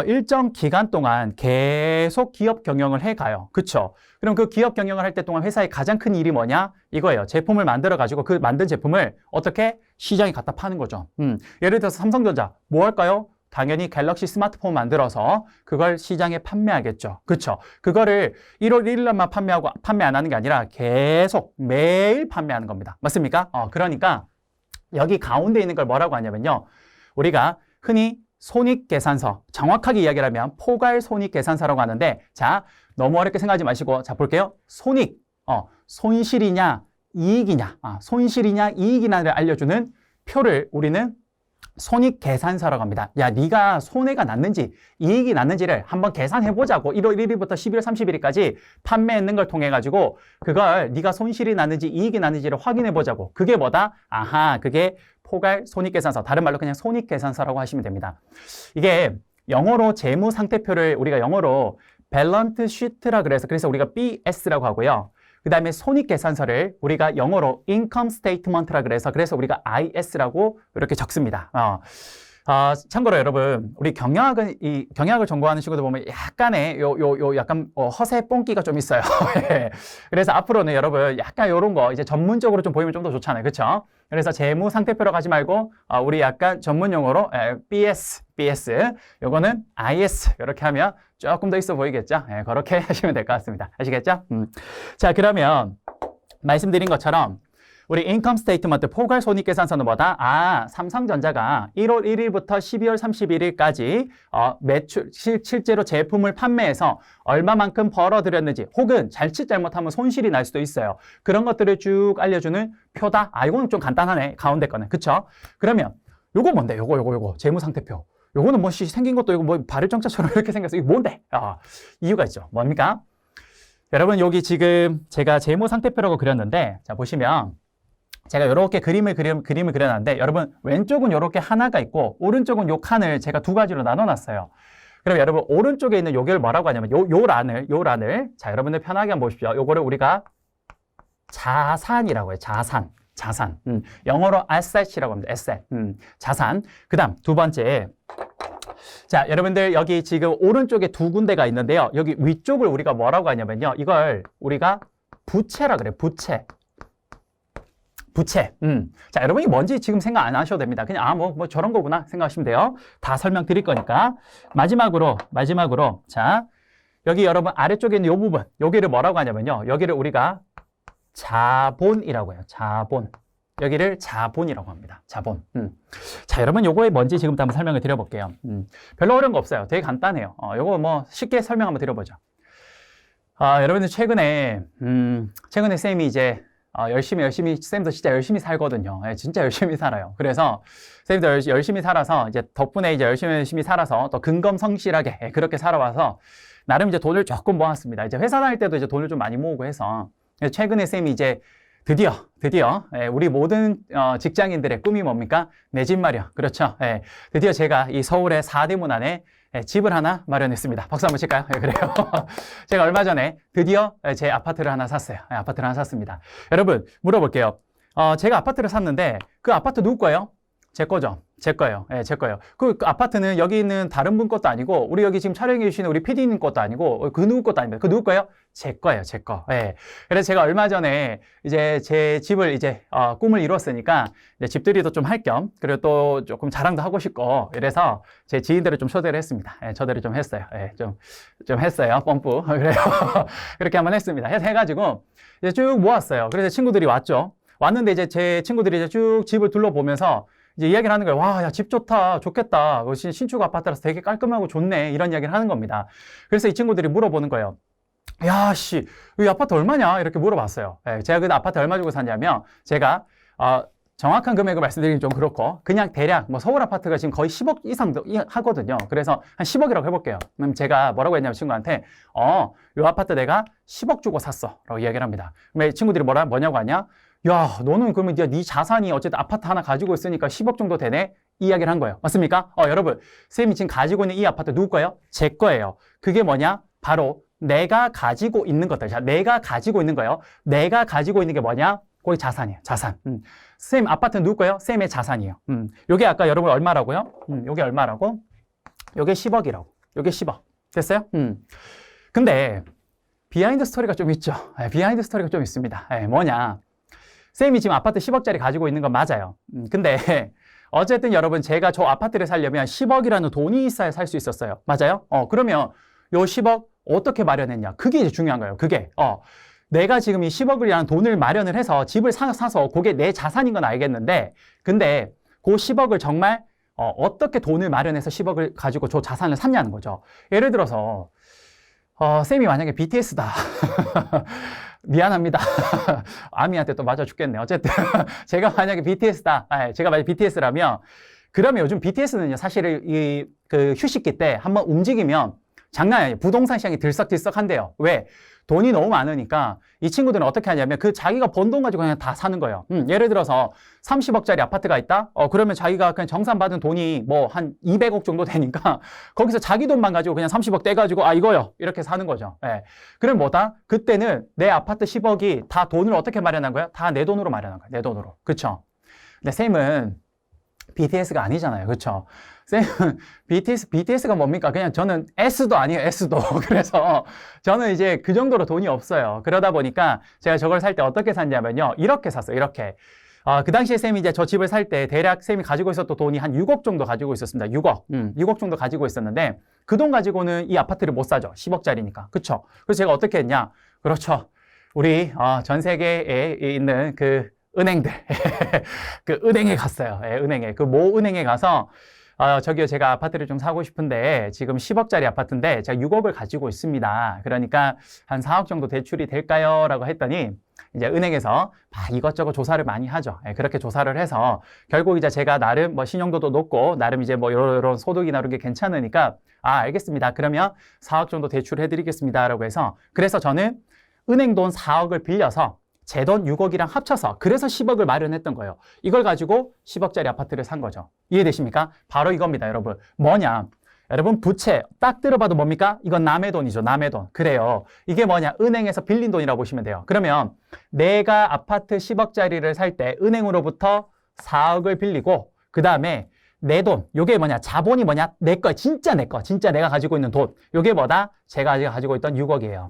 일정 기간 동안 계속 기업 경영을 해가요. 그쵸? 그럼 그 기업 경영을 할 때 동안 회사의 가장 큰 일이 뭐냐? 이거예요. 제품을 만들어가지고 그 만든 제품을 어떻게 시장에 갖다 파는 거죠. 예를 들어서 삼성전자 뭐 할까요? 당연히 갤럭시 스마트폰 만들어서 그걸 시장에 판매하겠죠. 그쵸? 그거를 1월 1일 날만 판매 안 하는 게 아니라 계속 매일 판매하는 겁니다. 맞습니까? 그러니까 여기 가운데 있는 걸 뭐라고 하냐면요. 우리가 흔히 손익계산서, 정확하게 이야기를 하면 포괄손익계산서라고 하는데 자, 너무 어렵게 생각하지 마시고 자, 볼게요. 손익, 손실이냐, 이익이냐, 손실이냐, 이익이냐를 알려주는 표를 우리는 손익계산서라고 합니다. 야, 네가 손해가 났는지 이익이 났는지를 한번 계산해보자고. 1월 1일부터 12월 30일까지 판매했는 걸 통해 가지고 그걸 네가 손실이 났는지 이익이 났는지를 확인해보자고. 그게 뭐다? 아하, 그게 포괄 손익계산서. 다른 말로 그냥 손익계산서라고 하시면 됩니다. 이게 영어로 재무상태표를 우리가 영어로 밸런스 시트라 그래서 우리가 BS라고 하고요. 그 다음에 손익계산서를 우리가 영어로 income statement라 그래서 우리가 IS라고 이렇게 적습니다. 참고로 여러분, 우리 경영학을 전공하는 친구들 보면 약간의 약간 허세 뽕기가 좀 있어요. 그래서 앞으로는 여러분 약간 요런 거 이제 전문적으로 좀 보이면 좀 더 좋잖아요. 그쵸? 그래서 재무 상태표로 가지 말고 우리 약간 전문 용어로 BS 요거는 IS 이렇게 하면 조금 더 있어 보이겠죠? 그렇게 하시면 될 것 같습니다. 아시겠죠? 자, 그러면 말씀드린 것처럼 우리 인컴 스테이트먼트 포괄 손익계산서는 뭐다? 삼성전자가 1월 1일부터 12월 31일까지 실제로 제품을 판매해서 얼마만큼 벌어들였는지 혹은 잘짓 잘못하면 손실이 날 수도 있어요. 그런 것들을 쭉 알려주는 표다. 이거는 좀 간단하네. 가운데 거는. 그쵸? 그러면 요거 뭔데? 요거 재무상태표. 요거는 뭐 생긴 것도 이거 뭐 발을정자처럼 이렇게 생겼어. 이거 뭔데? 이유가 있죠. 뭡니까? 여러분 여기 지금 제가 재무상태표라고 그렸는데 자 보시면 제가 이렇게 그림을 그려놨는데 여러분 왼쪽은 이렇게 하나가 있고 오른쪽은 요 칸을 제가 두 가지로 나눠놨어요. 그럼 여러분 오른쪽에 있는 요걸 뭐라고 하냐면 요 란을 자 여러분들 편하게 한번 보십시오. 요거를 우리가 자산이라고 해요. 자산. 영어로 asset이라고 합니다. asset. 자산. 그 다음 두 번째. 자, 여러분들 여기 지금 오른쪽에 두 군데가 있는데요. 여기 위쪽을 우리가 뭐라고 하냐면요. 이걸 우리가 부채라 그래요. 부채. 자, 여러분이 뭔지 지금 생각 안 하셔도 됩니다. 그냥 뭐 저런 거구나 생각하시면 돼요. 다 설명드릴 거니까. 마지막으로 자, 여기 여러분 아래쪽에 있는 이 부분, 여기를 뭐라고 하냐면요. 여기를 우리가 자본이라고 해요. 자본. 여기를 자본이라고 합니다. 자본. 자, 여러분 요거에 뭔지 지금부터 한번 설명을 드려볼게요. 별로 어려운 거 없어요. 되게 간단해요. 요거 뭐 쉽게 설명 한번 드려보죠. 여러분들 최근에 쌤이 이제 열심히 쌤도 진짜 열심히 살거든요. 진짜 열심히 살아요. 그래서 쌤도 열심히 살아서 이제 덕분에 이제 열심히 살아서 또 근검성실하게 그렇게 살아와서 나름 이제 돈을 조금 모았습니다. 이제 회사 다닐 때도 이제 돈을 좀 많이 모으고 해서 최근에 쌤이 이제 드디어 우리 모든 직장인들의 꿈이 뭡니까? 내 집 마련. 그렇죠. 드디어 제가 이 서울의 4대문 안에 집을 하나 마련했습니다. 박수 한번 칠까요? 그래요. 제가 얼마 전에 드디어 제 아파트를 하나 샀어요. 아파트를 하나 샀습니다. 여러분 물어볼게요. 제가 아파트를 샀는데 그 아파트 누구 거예요? 제 거죠. 제 거예요. 제 거예요. 그 아파트는 여기 있는 다른 분 것도 아니고 우리 여기 지금 촬영해 주시는 우리 PD님 것도 아니고 그 누구 것도 아닙니다. 그 누구 거예요? 제 거예요. 제 거. 그래서 제가 얼마 전에 이제 제 집을 이제 꿈을 이뤘으니까 이제 집들이도 좀 할 겸 그리고 또 조금 자랑도 하고 싶고 이래서 제 지인들을 좀 초대를 했습니다. 초대를 좀 했어요. 좀 했어요. 펌프. 그래요. 그렇게 한번 했습니다. 해가지고 이제 쭉 모았어요. 그래서 친구들이 왔는데 이제 제 친구들이 이제 쭉 집을 둘러보면서 이제 이야기를 하는 거예요. 와, 야, 집 좋겠다. 신축 아파트라서 되게 깔끔하고 좋네. 이런 이야기를 하는 겁니다. 그래서 이 친구들이 물어보는 거예요. 야, 씨, 이 아파트 얼마냐? 이렇게 물어봤어요. 제가 그 아파트 얼마 주고 샀냐면, 제가, 정확한 금액을 말씀드리긴 좀 그렇고, 그냥 대략, 뭐 서울 아파트가 지금 거의 10억 이상 하거든요. 그래서 한 10억이라고 해볼게요. 그럼 제가 뭐라고 했냐면 친구한테, 요 아파트 내가 10억 주고 샀어. 라고 이야기를 합니다. 그럼 친구들이 뭐냐고 하냐? 야, 너는 그러면 네 자산이 어쨌든 아파트 하나 가지고 있으니까 10억 정도 되네? 이 이야기를 한 거예요. 맞습니까? 여러분, 쌤이 지금 가지고 있는 이 아파트 누구 거예요? 제 거예요. 그게 뭐냐? 바로 내가 가지고 있는 것들. 자, 내가 가지고 있는 거예요. 내가 가지고 있는 게 뭐냐? 거기 자산이에요. 자산. 쌤 아파트는 누구 거예요? 쌤의 자산이에요. 요게 아까 여러분 얼마라고요? 요게 얼마라고? 요게 10억이라고. 요게 10억. 됐어요? 근데 비하인드 스토리가 좀 있죠. 비하인드 스토리가 좀 있습니다. 뭐냐? 쌤이 지금 아파트 10억짜리 가지고 있는 건 맞아요. 근데 어쨌든 여러분 제가 저 아파트를 살려면 10억이라는 돈이 있어야 살 수 있었어요. 맞아요? 그러면 요 10억 어떻게 마련했냐? 그게 이제 중요한 거예요. 그게 내가 지금 이 10억이라는 돈을 마련을 해서 집을 사서 그게 내 자산인 건 알겠는데 근데 그 10억을 정말 어떻게 돈을 마련해서 10억을 가지고 저 자산을 샀냐는 거죠. 예를 들어서 쌤이 만약에 BTS다. 미안합니다. 아미한테 또 맞아 죽겠네. 어쨌든 제가 만약에 BTS다. 제가 만약에 BTS라면 그러면 요즘 BTS는요, 사실 그 휴식기 때 한번 움직이면 장난 아니에요. 부동산 시장이 들썩들썩한데요. 왜? 돈이 너무 많으니까 이 친구들은 어떻게 하냐면 그 자기가 번 돈 가지고 그냥 다 사는 거예요. 예를 들어서 30억짜리 아파트가 있다? 그러면 자기가 그냥 정산받은 돈이 뭐 한 200억 정도 되니까 거기서 자기 돈만 가지고 그냥 30억 떼가지고 이거요. 이렇게 사는 거죠. 예. 그럼 뭐다? 그때는 내 아파트 10억이 다 돈을 어떻게 마련한 거야? 다 내 돈으로 마련한 거야. 내 돈으로. 그쵸? 근데 쌤은 BTS가 아니잖아요. 그쵸? 쌤은 BTS가 뭡니까? 그냥 저는 S도 아니에요. S도. 그래서 저는 이제 그 정도로 돈이 없어요. 그러다 보니까 제가 저걸 살 때 어떻게 샀냐면요. 이렇게 샀어요. 이렇게. 그 당시에 쌤이 이제 저 집을 살 때 대략 쌤이 가지고 있었던 돈이 한 6억 정도 가지고 있었습니다. 6억. 6억 정도 가지고 있었는데 그 돈 가지고는 이 아파트를 못 사죠. 10억짜리니까. 그쵸? 그래서 제가 어떻게 했냐? 그렇죠. 우리 전 세계에 있는 그 은행들. 그 은행에 갔어요. 예, 은행에. 그 모 은행에 가서 저기요, 제가 아파트를 좀 사고 싶은데 지금 10억짜리 아파트인데 제가 6억을 가지고 있습니다. 그러니까 한 4억 정도 대출이 될까요? 라고 했더니 이제 은행에서 이것저것 조사를 많이 하죠. 예, 그렇게 조사를 해서 결국 이제 제가 나름 뭐 신용도도 높고 나름 이제 뭐 이런 소득이나 이런 게 괜찮으니까 알겠습니다. 그러면 4억 정도 대출해 드리겠습니다. 라고 해서 그래서 저는 은행 돈 4억을 빌려서 제 돈 6억이랑 합쳐서 그래서 10억을 마련했던 거예요. 이걸 가지고 10억짜리 아파트를 산 거죠. 이해되십니까? 바로 이겁니다, 여러분. 뭐냐? 여러분, 부채 딱 들어봐도 뭡니까? 이건 남의 돈이죠. 남의 돈. 그래요. 이게 뭐냐? 은행에서 빌린 돈이라고 보시면 돼요. 그러면 내가 아파트 10억짜리를 살 때 은행으로부터 4억을 빌리고 그 다음에 내 돈, 요게 뭐냐? 자본이 뭐냐? 내 거, 진짜 내 거. 진짜 내가 가지고 있는 돈. 요게 뭐다? 제가 아직 가지고 있던 6억이에요.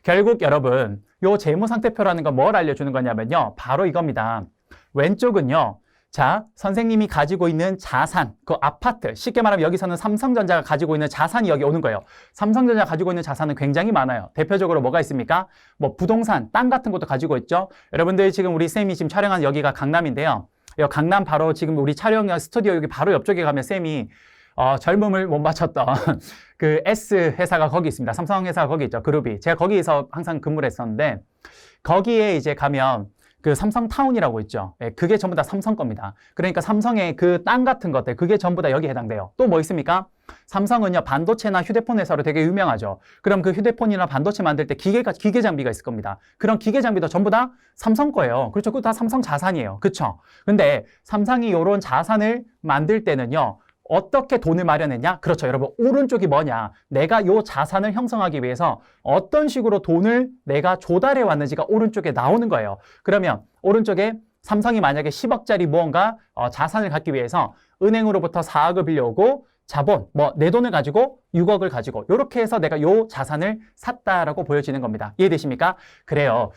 결국 여러분, 요 재무상태표라는 건 뭘 알려주는 거냐면요. 바로 이겁니다. 왼쪽은요. 자, 선생님이 가지고 있는 자산, 그 아파트, 쉽게 말하면 여기서는 삼성전자가 가지고 있는 자산이 여기 오는 거예요. 삼성전자가 가지고 있는 자산은 굉장히 많아요. 대표적으로 뭐가 있습니까? 뭐 부동산, 땅 같은 것도 가지고 있죠. 여러분들 지금 우리 쌤이 지금 촬영한 여기가 강남인데요. 여 강남 바로 지금 우리 촬영 스튜디오 여기 바로 옆쪽에 가면 쌤이 젊음을 못 맞췄던 그 S 회사가 거기 있습니다. 삼성 회사가 거기 있죠. 그룹이. 제가 거기에서 항상 근무를 했었는데 거기에 이제 가면 그 삼성타운이라고 있죠. 예, 그게 전부 다 삼성 겁니다. 그러니까 삼성의 그 땅 같은 것들 그게 전부 다 여기 해당돼요. 또 뭐 있습니까? 삼성은요 반도체나 휴대폰 회사로 되게 유명하죠. 그럼 그 휴대폰이나 반도체 만들 때 기계 장비가 있을 겁니다. 그런 기계 장비도 전부 다 삼성 거예요. 그렇죠. 그거 다 삼성 자산이에요. 그렇죠. 근데 삼성이 이런 자산을 만들 때는요. 어떻게 돈을 마련했냐? 그렇죠. 여러분, 오른쪽이 뭐냐? 내가 이 자산을 형성하기 위해서 어떤 식으로 돈을 내가 조달해 왔는지가 오른쪽에 나오는 거예요. 그러면 오른쪽에 삼성이 만약에 10억짜리 무언가 자산을 갖기 위해서 은행으로부터 4억을 빌려오고 자본, 내 돈을 가지고 6억을 가지고 이렇게 해서 내가 이 자산을 샀다라고 보여지는 겁니다. 이해되십니까? 그래요.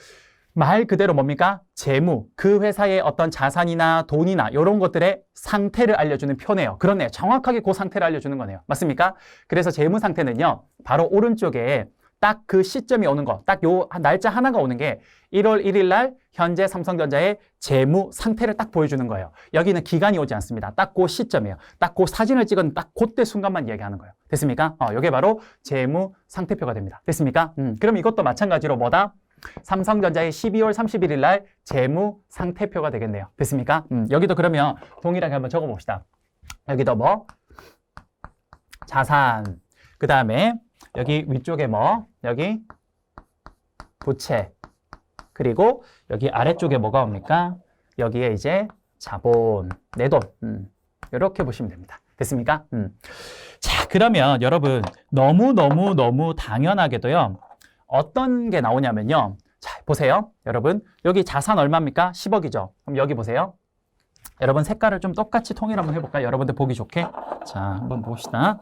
말 그대로 뭡니까? 재무, 그 회사의 어떤 자산이나 돈이나 이런 것들의 상태를 알려주는 표네요. 그렇네요. 정확하게 그 상태를 알려주는 거네요. 맞습니까? 그래서 재무 상태는요. 바로 오른쪽에 딱 그 시점이 오는 거, 딱 요 날짜 하나가 오는 게 1월 1일 날 현재 삼성전자의 재무 상태를 딱 보여주는 거예요. 여기는 기간이 오지 않습니다. 딱 그 시점이에요. 딱 그 사진을 찍은 딱 그때 순간만 이야기하는 거예요. 됐습니까? 이게 바로 재무 상태표가 됩니다. 됐습니까? 그럼 이것도 마찬가지로 뭐다? 삼성전자의 12월 31일 날 재무 상태표가 되겠네요. 됐습니까? 여기도 그러면 동일하게 한번 적어봅시다. 여기도 뭐? 자산. 그 다음에 여기 위쪽에 뭐? 여기 부채. 그리고 여기 아래쪽에 뭐가 옵니까? 여기에 이제 자본, 내 돈. 이렇게 보시면 됩니다. 됐습니까? 자, 그러면 여러분 너무 당연하게도요. 어떤 게 나오냐면요. 자, 보세요. 여러분, 여기 자산 얼마입니까? 10억이죠. 그럼 여기 보세요. 여러분 색깔을 좀 똑같이 통일 한번 해볼까요? 여러분들 보기 좋게. 자, 한번 봅시다.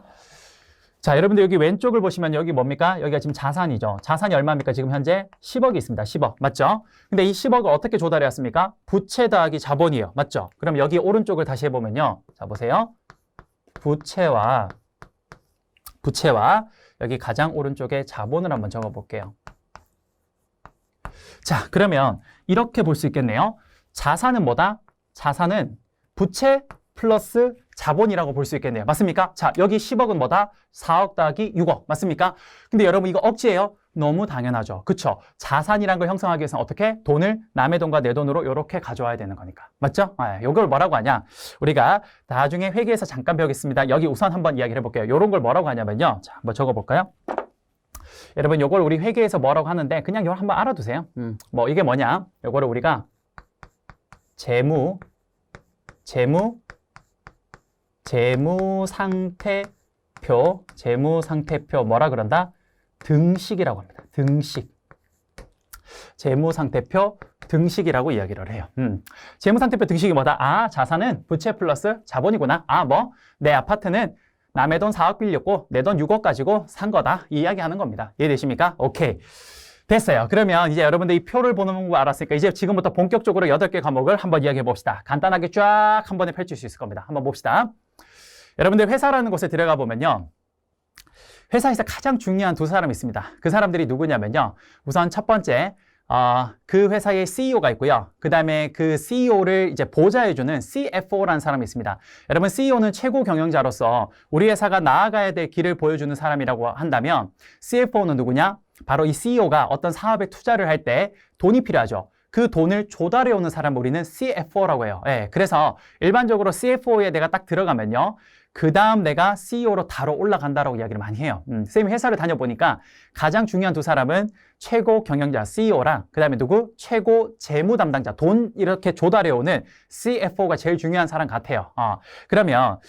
자, 여러분들 여기 왼쪽을 보시면 여기 뭡니까? 여기가 지금 자산이죠. 자산이 얼마입니까? 지금 현재 10억이 있습니다. 10억. 맞죠? 근데 이 10억을 어떻게 조달해 왔습니까? 부채 더하기 자본이에요. 맞죠? 그럼 여기 오른쪽을 다시 해보면요. 자, 보세요. 부채와 여기 가장 오른쪽에 자본을 한번 적어볼게요. 자, 그러면 이렇게 볼 수 있겠네요. 자산은 뭐다? 자산은 부채 플러스 자본이라고 볼 수 있겠네요. 맞습니까? 자, 여기 10억은 뭐다? 4억 더하기 6억. 맞습니까? 근데 여러분 이거 억지예요? 너무 당연하죠. 그쵸? 자산이란 걸 형성하기 위해서는 어떻게? 돈을 남의 돈과 내 돈으로 이렇게 가져와야 되는 거니까. 맞죠? 이걸 뭐라고 하냐? 우리가 나중에 회계에서 잠깐 배우겠습니다. 여기 우선 한번 이야기를 해볼게요. 이런 걸 뭐라고 하냐면요. 자, 한번 적어볼까요? 여러분 요걸 우리 회계에서 뭐라고 하는데 그냥 이걸 한번 알아두세요. 뭐 이게 뭐냐? 요거를 우리가 재무상태표 뭐라 그런다? 등식이라고 합니다. 등식. 재무상태표 등식이라고 이야기를 해요. 재무상태표 등식이 뭐다? 아, 자산은 부채 플러스 자본이구나. 아, 뭐? 내 아파트는 남의 돈 4억 빌렸고 내 돈 6억 가지고 산 거다. 이 이야기 하는 겁니다. 이해되십니까? 오케이. 됐어요. 그러면 이제 여러분들 이 표를 보는 거 알았으니까 이제 지금부터 본격적으로 8개 과목을 한번 이야기해 봅시다. 간단하게 쫙 한 번에 펼칠 수 있을 겁니다. 한번 봅시다. 여러분들 회사라는 곳에 들어가 보면요. 회사에서 가장 중요한 두 사람이 있습니다. 그 사람들이 누구냐면요. 우선 첫 번째, 그 회사의 CEO가 있고요. 그 다음에 그 CEO를 이제 보좌해주는 CFO라는 사람이 있습니다. 여러분, CEO는 최고 경영자로서 우리 회사가 나아가야 될 길을 보여주는 사람이라고 한다면 CFO는 누구냐? 바로 이 CEO가 어떤 사업에 투자를 할 때 돈이 필요하죠. 그 돈을 조달해오는 사람을 우리는 CFO라고 해요. 예, 그래서 일반적으로 CFO에 내가 딱 들어가면요. 그 다음 내가 CEO로 바로 올라간다라고 이야기를 많이 해요. 선생님이 회사를 다녀보니까 가장 중요한 두 사람은 최고 경영자 CEO랑 그 다음에 누구? 최고 재무 담당자, 돈 이렇게 조달해오는 CFO가 제일 중요한 사람 같아요. 그러면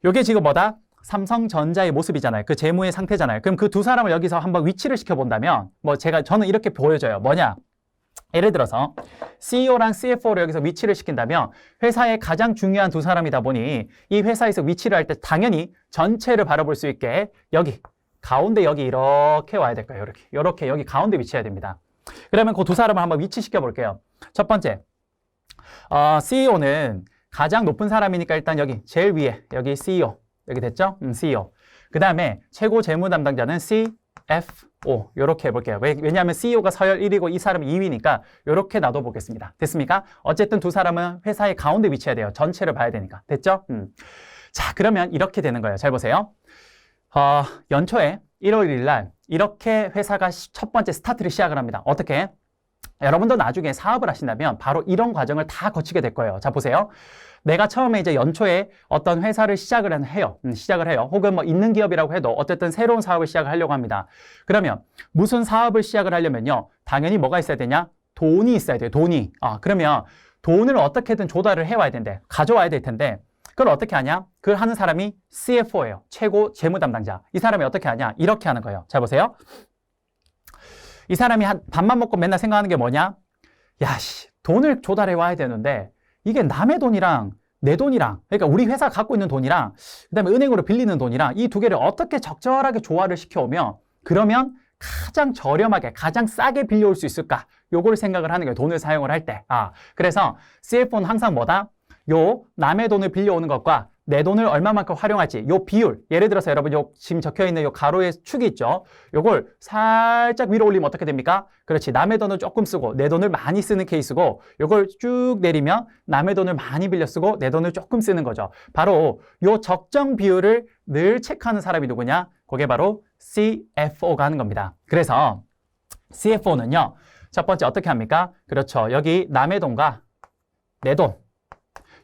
이게 지금 뭐다? 삼성전자의 모습이잖아요. 그 재무의 상태잖아요. 그럼 그 두 사람을 여기서 한번 위치를 시켜본다면 뭐 저는 이렇게 보여져요. 뭐냐? 예를 들어서 CEO랑 CFO를 여기서 위치를 시킨다면 회사의 가장 중요한 두 사람이다 보니 이 회사에서 위치를 할 때 당연히 전체를 바라볼 수 있게 여기 가운데 여기 이렇게 와야 될 거예요. 이렇게 여기 가운데 위치해야 됩니다. 그러면 그 두 사람을 한번 위치시켜 볼게요. 첫 번째, CEO는 가장 높은 사람이니까 일단 여기 제일 위에 여기 CEO 여기 됐죠? CEO. 그 다음에 최고 재무 담당자는 CFO. 이렇게 해볼게요. 왜냐하면 CEO가 서열 1위고 이 사람은 2위니까 이렇게 놔둬보겠습니다. 됐습니까? 어쨌든 두 사람은 회사의 가운데 위치해야 돼요. 전체를 봐야 되니까. 됐죠? 자, 그러면 이렇게 되는 거예요. 잘 보세요. 연초에 1월 1일 날 이렇게 회사가 첫 번째 스타트를 시작을 합니다. 어떻게? 여러분도 나중에 사업을 하신다면 바로 이런 과정을 다 거치게 될 거예요. 자, 보세요. 내가 처음에 이제 연초에 어떤 회사를 시작을 해요. 혹은 뭐 있는 기업이라고 해도 어쨌든 새로운 사업을 시작을 하려고 합니다. 그러면 무슨 사업을 시작을 하려면요. 당연히 뭐가 있어야 되냐? 돈이 있어야 돼요. 돈이. 그러면 돈을 어떻게든 조달을 해와야 된대. 가져와야 될 텐데 그걸 어떻게 하냐? 그걸 하는 사람이 CFO예요. 최고 재무 담당자. 이 사람이 어떻게 하냐? 이렇게 하는 거예요. 자, 보세요. 이 사람이 밥만 먹고 맨날 생각하는 게 뭐냐? 야, 돈을 조달해 와야 되는데 이게 남의 돈이랑 내 돈이랑 그러니까 우리 회사가 갖고 있는 돈이랑 그다음에 은행으로 빌리는 돈이랑 이 두 개를 어떻게 적절하게 조화를 시켜오면 그러면 가장 저렴하게 가장 싸게 빌려올 수 있을까? 요걸 생각을 하는 거예요. 돈을 사용을 할 때. 그래서 CFO는 항상 뭐다? 요 남의 돈을 빌려오는 것과 내 돈을 얼마만큼 활용할지 요 비율 예를 들어서 여러분 요 지금 적혀있는 요 가로의 축이 있죠. 요걸 살짝 위로 올리면 어떻게 됩니까? 그렇지. 남의 돈을 조금 쓰고 내 돈을 많이 쓰는 케이스고 요걸 쭉 내리면 남의 돈을 많이 빌려 쓰고 내 돈을 조금 쓰는 거죠. 바로 요 적정 비율을 늘 체크하는 사람이 누구냐? 그게 바로 CFO가 하는 겁니다. 그래서 CFO는요. 첫 번째 어떻게 합니까? 그렇죠. 여기 남의 돈과 내 돈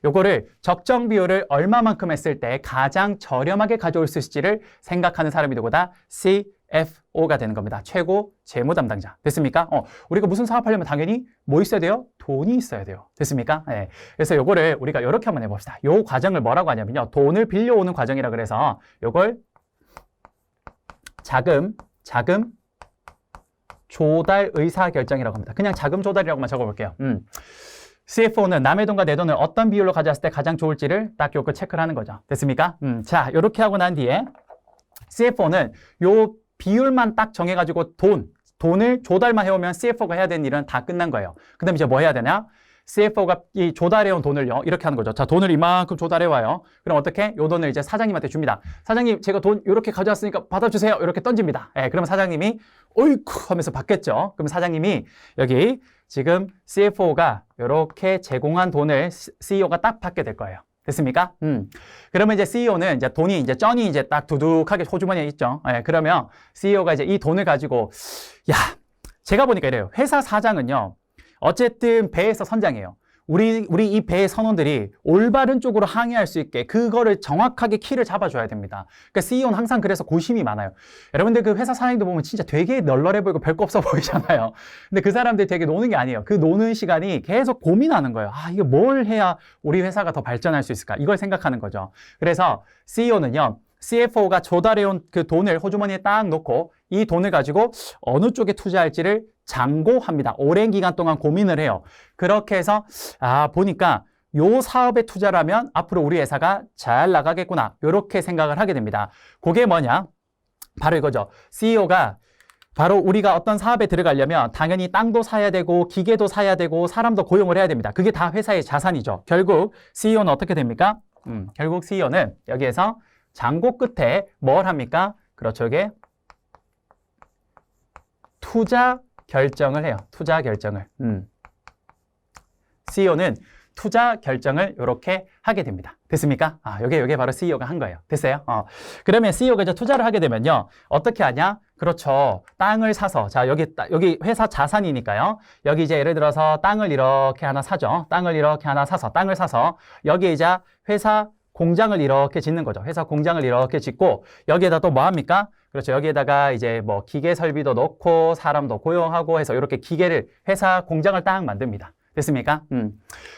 요거를 적정 비율을 얼마만큼 했을 때 가장 저렴하게 가져올 수 있을지를 생각하는 사람이 누구다? CFO가 되는 겁니다. 최고 재무 담당자. 됐습니까? 우리가 무슨 사업하려면 당연히 뭐 있어야 돼요? 돈이 있어야 돼요. 됐습니까? 네. 그래서 요거를 우리가 이렇게 한번 해봅시다. 요 과정을 뭐라고 하냐면요. 돈을 빌려오는 과정이라 그래서 요걸 자금 조달 의사결정이라고 합니다. 그냥 자금 조달이라고만 적어볼게요. CFO는 남의 돈과 내 돈을 어떤 비율로 가져왔을 때 가장 좋을지를 딱 요거 체크를 하는 거죠. 됐습니까? 자, 이렇게 하고 난 뒤에 CFO는 요 비율만 딱 정해가지고 돈을 조달만 해오면 CFO가 해야 되는 일은 다 끝난 거예요. 그 다음에 이제 뭐 해야 되냐? CFO가 이 조달해온 돈을요, 이렇게 하는 거죠. 자, 돈을 이만큼 조달해와요. 그럼 어떻게? 요 돈을 이제 사장님한테 줍니다. 사장님, 제가 돈 이렇게 가져왔으니까 받아주세요. 이렇게 던집니다. 그러면 사장님이, 어이쿠 하면서 받겠죠. 그럼 사장님이 여기 지금 CFO가 이렇게 제공한 돈을 CEO가 딱 받게 될 거예요. 됐습니까? 그러면 이제 CEO는 이제 돈이 이제 쩐이 이제 딱 두둑하게 호주머니에 있죠. 예, 그러면 CEO가 이제 이 돈을 가지고, 야, 제가 보니까 이래요. 회사 사장은요, 어쨌든 배에서 선장이에요. 우리 이 배의 선원들이 올바른 쪽으로 항해할 수 있게 그거를 정확하게 키를 잡아줘야 됩니다. 그러니까 CEO는 항상 그래서 고심이 많아요. 여러분들 그 회사 사장님도 보면 진짜 되게 널널해 보이고 별거 없어 보이잖아요. 근데 그 사람들이 되게 노는 게 아니에요. 그 노는 시간이 계속 고민하는 거예요. 아, 이거 뭘 해야 우리 회사가 더 발전할 수 있을까? 이걸 생각하는 거죠. 그래서 CEO는요, CFO가 조달해온 그 돈을 호주머니에 딱 놓고 이 돈을 가지고 어느 쪽에 투자할지를 장고합니다. 오랜 기간 동안 고민을 해요. 그렇게 해서 보니까 요 사업에 투자를 하면 앞으로 우리 회사가 잘 나가겠구나. 이렇게 생각을 하게 됩니다. 그게 뭐냐? 바로 이거죠. CEO가 바로 우리가 어떤 사업에 들어가려면 당연히 땅도 사야 되고 기계도 사야 되고 사람도 고용을 해야 됩니다. 그게 다 회사의 자산이죠. 결국 CEO는 어떻게 됩니까? 결국 CEO는 여기에서 장고 끝에 뭘 합니까? 그렇죠. 이게 투자 결정을 해요. 투자 결정을. CEO는 투자 결정을 이렇게 하게 됩니다. 됐습니까? 요게 바로 CEO가 한 거예요. 됐어요? 그러면 CEO가 이제 투자를 하게 되면요. 어떻게 하냐? 그렇죠. 땅을 사서. 자, 여기 회사 자산이니까요. 여기 이제 예를 들어서 땅을 이렇게 하나 사죠. 땅을 이렇게 하나 사서, 땅을 사서, 여기에 이제 회사 공장을 이렇게 짓는 거죠. 회사 공장을 이렇게 짓고, 여기에다 또 뭐 합니까? 그렇죠. 여기에다가 이제 뭐 기계 설비도 넣고, 사람도 고용하고 해서 이렇게 기계를, 회사 공장을 딱 만듭니다. 됐습니까?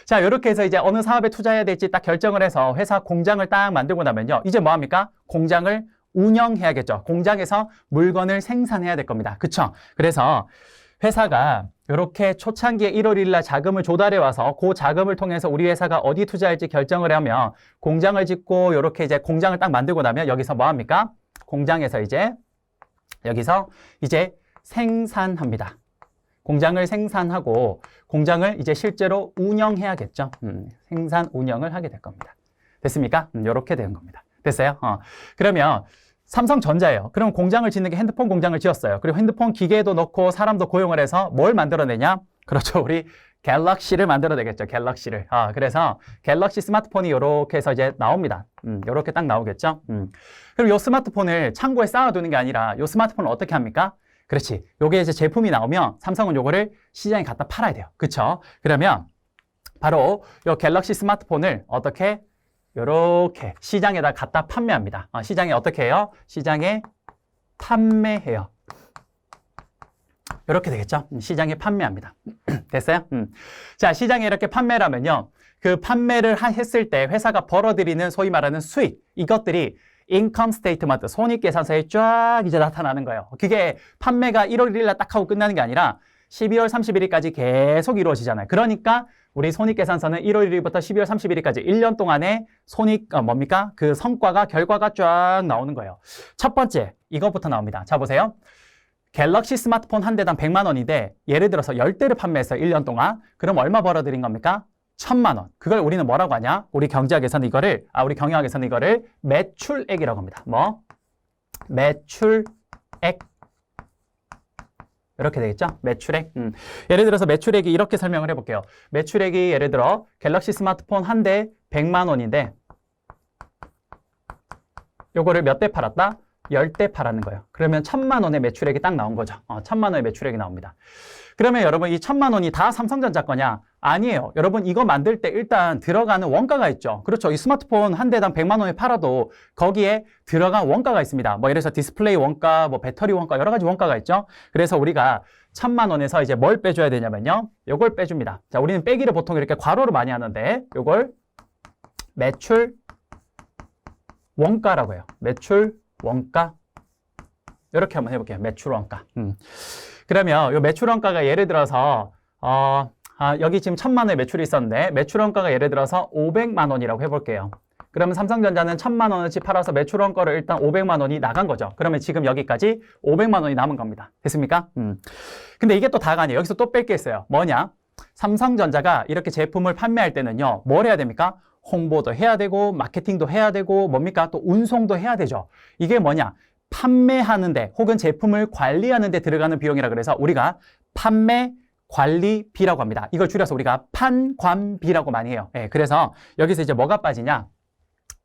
자, 이렇게 해서 이제 어느 사업에 투자해야 될지 딱 결정을 해서 회사 공장을 딱 만들고 나면요. 이제 뭐 합니까? 공장을 운영해야겠죠. 공장에서 물건을 생산해야 될 겁니다. 그쵸? 그래서 회사가 이렇게 초창기에 1월 1일 날 자금을 조달해 와서 그 자금을 통해서 우리 회사가 어디 투자할지 결정을 하면 공장을 짓고 이렇게 이제 공장을 딱 만들고 나면 여기서 뭐 합니까? 공장에서 이제 여기서 이제 생산합니다. 공장을 생산하고 공장을 이제 실제로 운영해야겠죠. 생산 운영을 하게 될 겁니다. 됐습니까? 이렇게 되는 겁니다. 됐어요? 그러면 삼성전자예요. 그럼 공장을 짓는 게 핸드폰 공장을 지었어요. 그리고 핸드폰 기계도 넣고 사람도 고용을 해서 뭘 만들어내냐? 그렇죠. 우리 갤럭시를 만들어내겠죠. 갤럭시를. 그래서 갤럭시 스마트폰이 이렇게 해서 이제 나옵니다. 이렇게 딱 나오겠죠. 그럼 이 스마트폰을 창고에 쌓아두는 게 아니라 이 스마트폰을 어떻게 합니까? 그렇지. 요게 이제 제품이 나오면 삼성은 요거를 시장에 갖다 팔아야 돼요. 그쵸? 그러면 바로 요 갤럭시 스마트폰을 어떻게? 요렇게 시장에다 갖다 판매합니다. 시장에 어떻게 해요? 시장에 판매해요. 이렇게 되겠죠? 시장에 판매합니다. 됐어요? 자, 시장에 이렇게 판매를 하면요. 그 판매를 했을 때 회사가 벌어들이는 소위 말하는 수익, 이것들이 인컴 스테이트먼트, 손익계산서에 쫙 이제 나타나는 거예요. 그게 판매가 1월 1일 날 딱 하고 끝나는 게 아니라 12월 31일까지 계속 이루어지잖아요. 그러니까 우리 손익계산서는 1월 1일부터 12월 31일까지 1년 동안의 손익, 뭡니까? 그 성과가, 결과가 쫙 나오는 거예요. 첫 번째, 이것부터 나옵니다. 자, 보세요. 갤럭시 스마트폰 한 대당 100만 원인데 예를 들어서 10대를 판매했어요. 1년 동안. 그럼 얼마 벌어들인 겁니까? 1000만 원. 그걸 우리는 뭐라고 하냐? 우리 경제학에서는 우리 경영학에서는 이거를 매출액이라고 합니다. 뭐? 매출액. 이렇게 되겠죠? 매출액. 예를 들어서 매출액이 이렇게 설명을 해볼게요. 매출액이 예를 들어 갤럭시 스마트폰 한 대 100만 원인데 요거를 몇 대 팔았다? 10대 팔았는 거예요. 그러면 1000만 원의 매출액이 딱 나온 거죠. 1000만 원의 매출액이 나옵니다. 그러면 여러분 이 1000만 원이 다 삼성전자 거냐? 아니에요. 여러분 이거 만들 때 일단 들어가는 원가가 있죠. 그렇죠. 이 스마트폰 한 대당 100만 원에 팔아도 거기에 들어간 원가가 있습니다. 뭐 예를 들어서 디스플레이 원가, 뭐 배터리 원가, 여러 가지 원가가 있죠. 그래서 우리가 1000만 원에서 이제 뭘 빼줘야 되냐면요. 요걸 빼줍니다. 자, 우리는 빼기를 보통 이렇게 괄호로 많이 하는데 요걸 매출 원가라고 해요. 매출 원가. 이렇게 한번 해볼게요. 매출 원가. 그러면 이 매출 원가가 예를 들어서 여기 지금 1000만 원의 매출이 있었는데 매출 원가가 예를 들어서 500만 원이라고 해볼게요. 그러면 삼성전자는 1000만 원어치 팔아서 매출 원가로 일단 500만 원이 나간 거죠. 그러면 지금 여기까지 500만 원이 남은 겁니다. 됐습니까? 근데 이게 또 다가 아니에요. 여기서 또 뺄 게 있어요. 뭐냐? 삼성전자가 이렇게 제품을 판매할 때는요. 뭘 해야 됩니까? 홍보도 해야 되고 마케팅도 해야 되고 뭡니까? 또 운송도 해야 되죠. 이게 뭐냐? 판매하는데 혹은 제품을 관리하는 데 들어가는 비용이라 그래서 우리가 판매 관리비라고 합니다. 이걸 줄여서 우리가 판관비라고 많이 해요. 예, 그래서 여기서 이제 뭐가 빠지냐?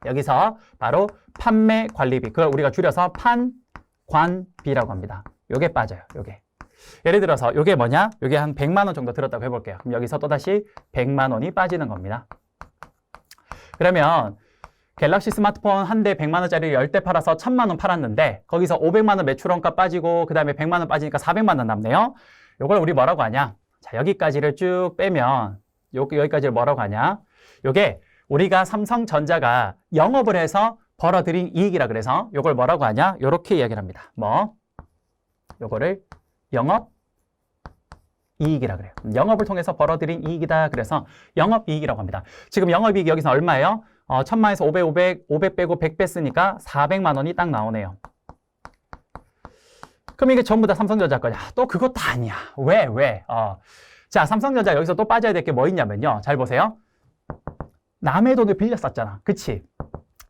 여기서 바로 판매 관리비. 그걸 우리가 줄여서 판관비라고 합니다. 요게 빠져요. 요게. 예를 들어서 요게 뭐냐? 요게 한 100만 원 정도 들었다고 해볼게요. 그럼 여기서 또다시 100만 원이 빠지는 겁니다. 그러면 갤럭시 스마트폰 한 대 100만 원짜리 10대 팔아서 1000만 원 팔았는데 거기서 500만 원 매출원가 빠지고 그 다음에 100만 원 빠지니까 400만 원 남네요. 요걸 우리 뭐라고 하냐? 자, 여기까지를 쭉 빼면 여기까지를 뭐라고 하냐? 요게 우리가 삼성전자가 영업을 해서 벌어들인 이익이라 그래서 요걸 뭐라고 하냐? 요렇게 이야기를 합니다. 뭐? 요거를 영업 이익이라 그래요. 영업을 통해서 벌어들인 이익이다. 그래서 영업이익이라고 합니다. 지금 영업이익이 여기서 얼마예요? 1000만에서 500 빼고 100 뺐으니까 400만 원이 딱 나오네요. 그럼 이게 전부 다 삼성전자 거냐? 또 그것도 아니야. 왜? 자, 삼성전자 여기서 또 빠져야 될 게 뭐 있냐면요. 잘 보세요. 남의 돈을 빌려 썼잖아. 그치?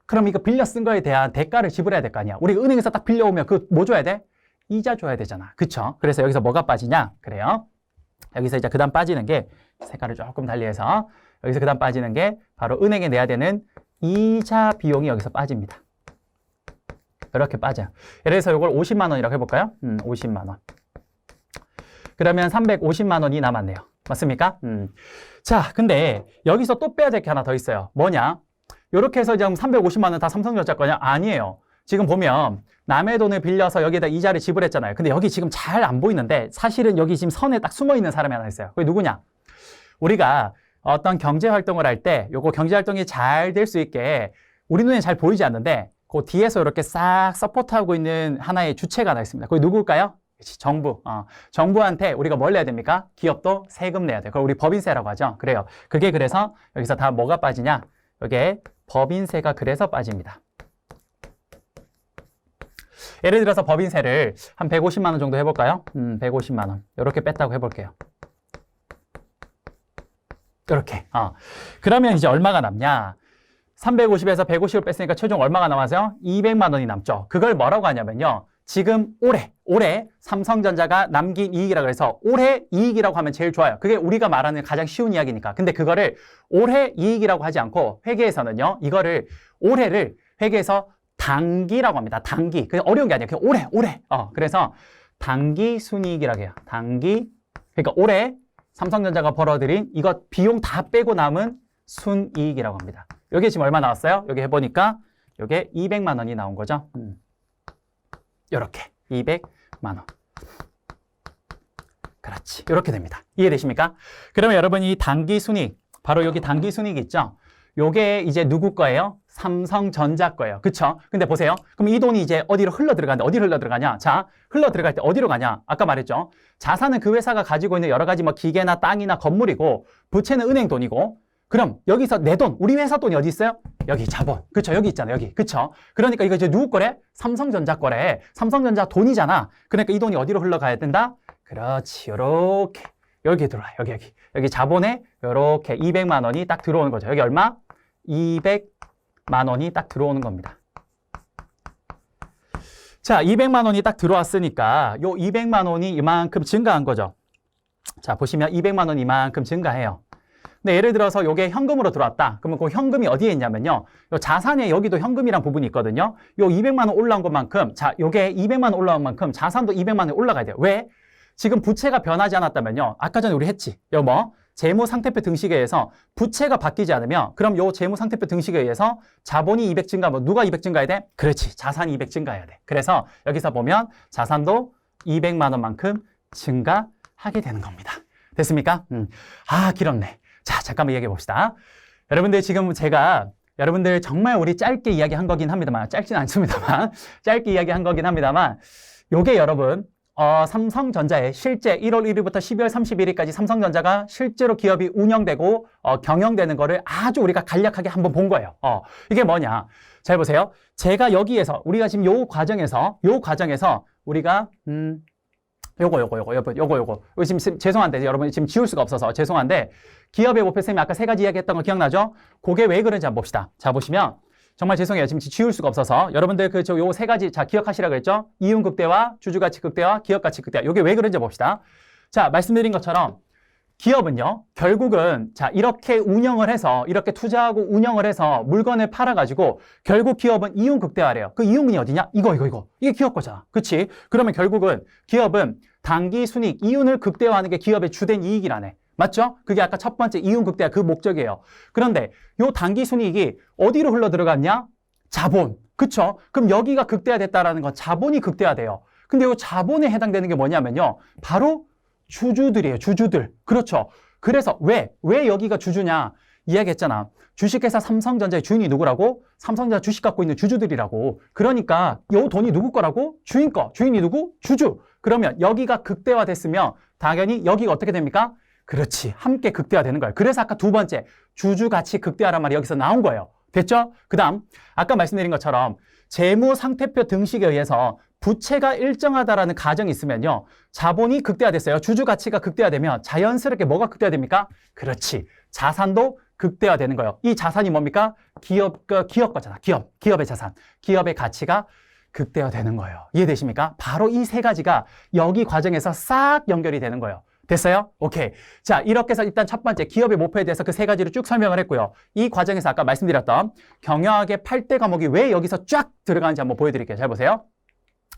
그럼 이거 빌려 쓴 거에 대한 대가를 지불해야 될 거 아니야. 우리가 은행에서 딱 빌려오면 그 뭐 줘야 돼? 이자 줘야 되잖아. 그쵸? 그래서 여기서 뭐가 빠지냐? 그래요. 여기서 이제 그 다음 빠지는 게 색깔을 조금 달리해서 여기서 그 다음 빠지는 게 바로 은행에 내야 되는 이자 비용이 여기서 빠집니다. 이렇게 빠져요. 예를 들어서 이걸 50만 원이라고 해볼까요? 50만 원. 그러면 350만 원이 남았네요. 맞습니까? 자, 근데 여기서 또 빼야 될 게 하나 더 있어요. 뭐냐? 이렇게 해서 지금 350만 원 다 삼성전자 거냐? 아니에요. 지금 보면 남의 돈을 빌려서 여기에다 이자를 지불했잖아요. 근데 여기 지금 잘 안 보이는데 사실은 여기 지금 선에 딱 숨어 있는 사람이 하나 있어요. 그게 누구냐? 우리가 어떤 경제 활동을 할 때 요거 경제 활동이 잘 될 수 있게 우리 눈에 잘 보이지 않는데 그 뒤에서 이렇게 싹 서포트하고 있는 하나의 주체가 하나 있습니다. 그게 누굴까요? 정부. 정부한테 우리가 뭘 내야 됩니까? 기업도 세금 내야 돼요. 그걸 우리 법인세라고 하죠. 그래요. 그게 그래서 여기서 다 뭐가 빠지냐? 여기에 법인세가 그래서 빠집니다. 예를 들어서 법인세를 한 150만 원 정도 해볼까요? 150만 원. 이렇게 뺐다고 해볼게요. 이렇게. 그러면 이제 얼마가 남냐? 350에서 150을 뺐으니까 최종 얼마가 남아서요? 200만 원이 남죠. 그걸 뭐라고 하냐면요. 지금 올해 삼성전자가 남긴 이익이라 그래서 올해 이익이라고 하면 제일 좋아요. 그게 우리가 말하는 가장 쉬운 이야기니까. 근데 그거를 올해 이익이라고 하지 않고 회계에서는요. 이거를 올해를 회계에서 당기라고 합니다. 당기. 그게 어려운 게 아니에요. 그냥 올해. 그래서 당기 순이익이라고 해요. 당기. 그러니까 올해 삼성전자가 벌어들인 이거 비용 다 빼고 남은 순이익이라고 합니다. 여기 지금 얼마 나왔어요? 여기 해보니까 이게 200만 원이 나온 거죠. 이렇게 200만 원. 그렇지. 이렇게 됩니다. 이해되십니까? 그러면 여러분이 당기 순이익, 바로 여기 당기 순이익 있죠? 요게 이제 누구 거예요? 삼성전자 거예요. 그쵸? 근데 보세요. 그럼 이 돈이 이제 어디로 흘러 들어가는데 어디로 흘러 들어가냐? 자, 흘러 들어갈 때 어디로 가냐? 아까 말했죠. 자산은 그 회사가 가지고 있는 여러 가지 뭐 기계나 땅이나 건물이고 부채는 은행 돈이고 그럼 여기서 내 돈, 우리 회사 돈이 어디 있어요? 여기 자본. 그쵸? 여기 있잖아요. 여기. 그쵸? 그러니까 이거 이제 누구 거래? 삼성전자 거래. 삼성전자 돈이잖아. 그러니까 이 돈이 어디로 흘러가야 된다? 그렇지. 요렇게. 여기 들어와요. 여기 자본에 요렇게 200만 원이 딱 들어오는 거죠. 여기 얼마? 200만 원이 딱 들어오는 겁니다. 자, 200만 원이 딱 들어왔으니까 요 200만 원이 이만큼 증가한 거죠. 자, 보시면 200만 원 이만큼 증가해요. 근데 예를 들어서 요게 현금으로 들어왔다. 그러면 그 현금이 어디에 있냐면요. 요 자산에 여기도 현금이란 부분이 있거든요. 요 200만 원 올라온 것만큼, 자, 요게 200만 원 올라온 만큼 자산도 200만 원이 올라가야 돼요. 왜? 지금 부채가 변하지 않았다면요. 아까 전에 우리 했지. 요 뭐? 재무상태표 등식에 의해서 부채가 바뀌지 않으면 그럼 요 재무상태표 등식에 의해서 자본이 200 증가하면 누가 200 증가해야 돼? 그렇지. 자산이 200 증가해야 돼. 그래서 여기서 보면 자산도 200만 원만큼 증가하게 되는 겁니다. 됐습니까? 길었네. 자, 잠깐만 이야기해 봅시다. 여러분들 지금 제가 여러분들 정말 우리 짧게 이야기한 거긴 합니다만 짧지는 않습니다만 짧게 이야기한 거긴 합니다만 요게 여러분 삼성전자의 실제 1월 1일부터 12월 31일까지 삼성전자가 실제로 기업이 운영되고 경영되는 거를 아주 우리가 간략하게 한번 본 거예요. 이게 뭐냐? 잘 보세요. 제가 여기에서 우리가 지금 요 과정에서 우리가 요거 지금 죄송한데 여러분 지금 지울 수가 없어서 죄송한데 기업의 목표쌤이 아까 3가지 이야기했던 거 기억나죠? 그게 왜 그런지 한번 봅시다. 자, 보시면 정말 죄송해요. 지금 지울 수가 없어서 여러분들 요 3가지 자 기억하시라고 했죠? 이윤 극대화, 주주가치 극대화, 기업가치 극대화. 요게 왜 그런지 봅시다. 자, 말씀드린 것처럼 기업은요, 결국은, 자, 이렇게 운영을 해서, 이렇게 투자하고 운영을 해서 물건을 팔아가지고, 결국 기업은 이윤 극대화래요. 그 이윤이 어디냐? 이거. 이게 기업 거잖아. 그치? 그러면 결국은 기업은 단기 순이익, 이윤을 극대화하는 게 기업의 주된 이익이라네. 맞죠? 그게 아까 첫 번째 이윤 극대화 그 목적이에요. 그런데 요 단기 순이익이 어디로 흘러 들어갔냐? 자본. 그쵸? 그럼 여기가 극대화됐다라는 건 자본이 극대화돼요. 근데 요 자본에 해당되는 게 뭐냐면요. 바로 주주들이에요. 주주들. 그렇죠. 그래서 왜 여기가 주주냐? 이야기했잖아. 주식회사 삼성전자의 주인이 누구라고? 삼성전자 주식 갖고 있는 주주들이라고. 그러니까 요 돈이 누구 거라고? 주인 거. 주인이 누구? 주주. 그러면 여기가 극대화됐으면 당연히 여기가 어떻게 됩니까? 그렇지. 함께 극대화되는 거예요. 그래서 아까 두 번째 주주 가치 극대화란 말이 여기서 나온 거예요. 됐죠? 그 다음 아까 말씀드린 것처럼 재무상태표 등식에 의해서 부채가 일정하다라는 가정이 있으면요. 자본이 극대화됐어요. 주주 가치가 극대화되면 자연스럽게 뭐가 극대화됩니까? 그렇지. 자산도 극대화되는 거예요. 이 자산이 뭡니까? 기업 거잖아. 기업의 자산. 기업의 가치가 극대화되는 거예요. 이해되십니까? 바로 이 세 가지가 여기 과정에서 싹 연결이 되는 거예요. 됐어요? 오케이. 자, 이렇게 해서 일단 첫 번째 기업의 목표에 대해서 그 세 가지를 쭉 설명을 했고요. 이 과정에서 아까 말씀드렸던 경영학의 8대 과목이 왜 여기서 쫙 들어가는지 한번 보여드릴게요. 잘 보세요.